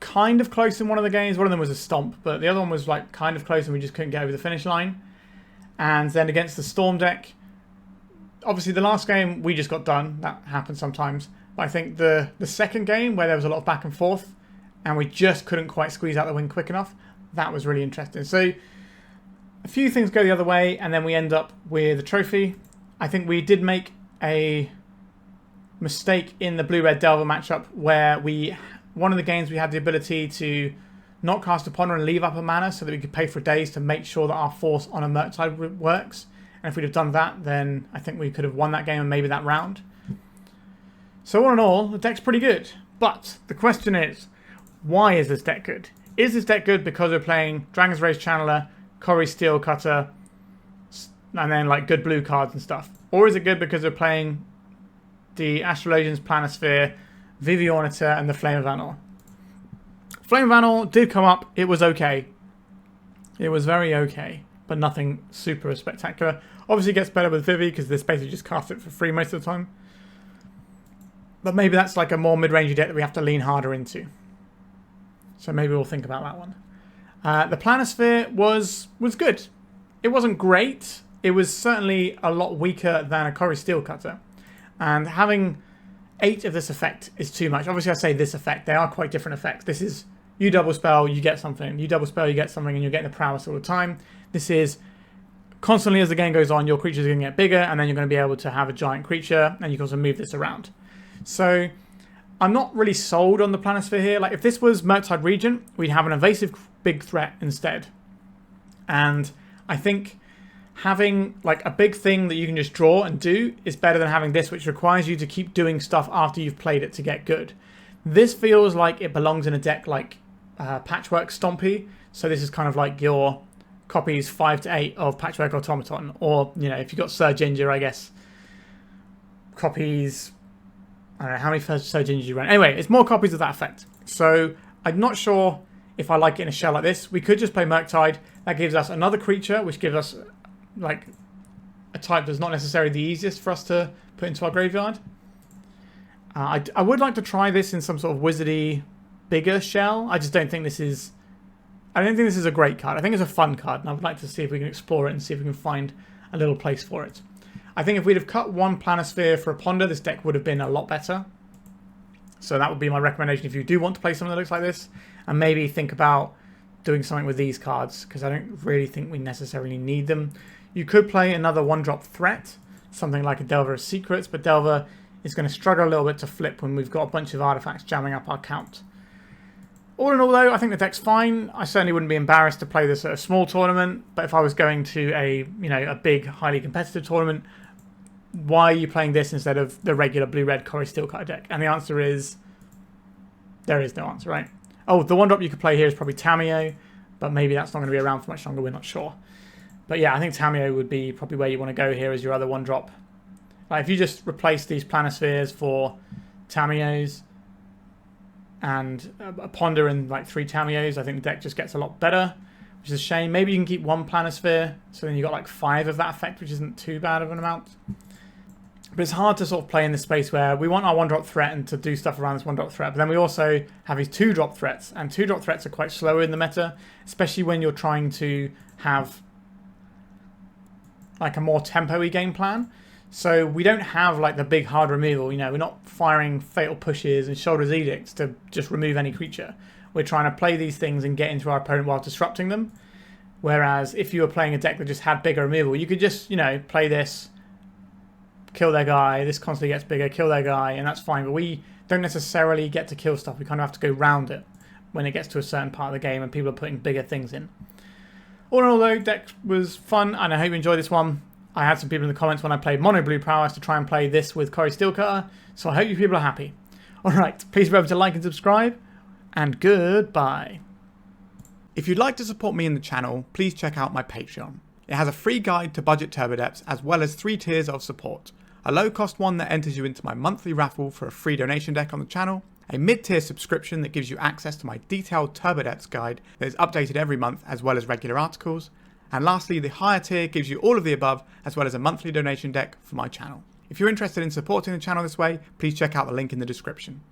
kind of close in one of the games. One of them was a stomp, but the other one was like kind of close and we just couldn't get over the finish line. And then against the Storm deck, obviously the last game we just got done. That happens sometimes. But I think the second game, where there was a lot of back and forth and we just couldn't quite squeeze out the win quick enough, that was really interesting. So a few things go the other way and then we end up with a trophy. I think we did make a mistake in the Blue Red Delver matchup where one of the games we had the ability to not cast a Ponder and leave up a mana so that we could pay for Daze to make sure that our Force on a Murktide works. And if we'd have done that, then I think we could have won that game and maybe that round. So all in all, the deck's pretty good. But the question is, why is this deck good? Is this deck good because we're playing Dragon's Rage Channeler, Cori-Steel Cutter, and then like good blue cards and stuff? Or is it good because we're playing the Astrologian's Planisphere, Vivi Ornitier, and the Flame of Anor? Flame of Anor did come up. It was okay. It was very okay, but nothing super spectacular. Obviously it gets better with Vivi because this basically just casts it for free most of the time. But maybe that's like a more mid-range deck that we have to lean harder into. So maybe we'll think about that one. The Planisphere was good. It wasn't great. It was certainly a lot weaker than a Cori-Steel Cutter. And having 8 of this effect is too much. Obviously I say this effect. They are quite different effects. This is you double spell, you get something. You double spell, you get something, and you're getting the prowess all the time. This is constantly as the game goes on, your creatures are going to get bigger, and then you're going to be able to have a giant creature, and you can also move this around. So I'm not really sold on the Planisphere here. Like if this was Murktide Regent, we'd have an evasive big threat instead. And I think having like a big thing that you can just draw and do is better than having this, which requires you to keep doing stuff after you've played it to get good. This feels like it belongs in a deck like Patchwork Stompy. So this is kind of like your copies 5 to 8 of Patchwork Automaton, or you know, if you've got Sir Ginger, I guess copies. I don't know how many Sir Gingers you run. Anyway, it's more copies of that effect. So I'm not sure if I like it in a shell like this. We could just play Murktide. That gives us another creature, which gives us like a type that's not necessarily the easiest for us to put into our graveyard. I would like to try this in some sort of wizardy bigger shell. I just don't think this is... I don't think this is a great card. I think it's a fun card, and I would like to see if we can explore it and see if we can find a little place for it. I think if we'd have cut one Planisphere for a Ponder, this deck would have been a lot better. So that would be my recommendation if you do want to play something that looks like this. And maybe think about doing something with these cards, because I don't really think we necessarily need them. You could play another 1-drop threat, something like a Delver of Secrets, but Delver is going to struggle a little bit to flip when we've got a bunch of artifacts jamming up our count. All in all, though, I think the deck's fine. I certainly wouldn't be embarrassed to play this at a small tournament, but if I was going to a big, highly competitive tournament, why are you playing this instead of the regular blue-red Cori-Steel Cutter deck? And the answer is, there is no answer, right? Oh, the 1-drop you could play here is probably Tamiyo, but maybe that's not going to be around for much longer, we're not sure. But yeah, I think Tamiyo would be probably where you want to go here as your other 1-drop. Like if you just replace these Planispheres for Tamiyos and a Ponder and like 3 Tamiyos, I think the deck just gets a lot better, which is a shame. Maybe you can keep 1 Planisphere, so then you got like 5 of that effect, which isn't too bad of an amount. But it's hard to sort of play in this space where we want our 1-drop threat and to do stuff around this 1-drop threat, but then we also have these 2-drop threats, and 2-drop threats are quite slower in the meta, especially when you're trying to have like a more tempo-y game plan. So we don't have like the big hard removal, you know, we're not firing Fatal Pushes and Shoulder's Edicts to just remove any creature. We're trying to play these things and get into our opponent while disrupting them. Whereas if you were playing a deck that just had bigger removal, you could just, you know, play this, kill their guy, this constantly gets bigger, kill their guy, and that's fine. But we don't necessarily get to kill stuff. We kind of have to go round it when it gets to a certain part of the game and people are putting bigger things in. All in all, though, deck was fun, and I hope you enjoyed this one. I had some people in the comments when I played Mono Blue Prowess to try and play this with Cori-Steel Cutter, so I hope you people are happy. Alright, please remember to like and subscribe, and goodbye. If you'd like to support me in the channel, please check out my Patreon. It has a free guide to budget Turbodepths as well as 3 tiers of support. A low cost one that enters you into my monthly raffle for a free donation deck on the channel, a mid-tier subscription that gives you access to my detailed Turbodepths guide that is updated every month as well as regular articles, and lastly the higher tier gives you all of the above as well as a monthly donation deck for my channel. If you're interested in supporting the channel this way, please check out the link in the description.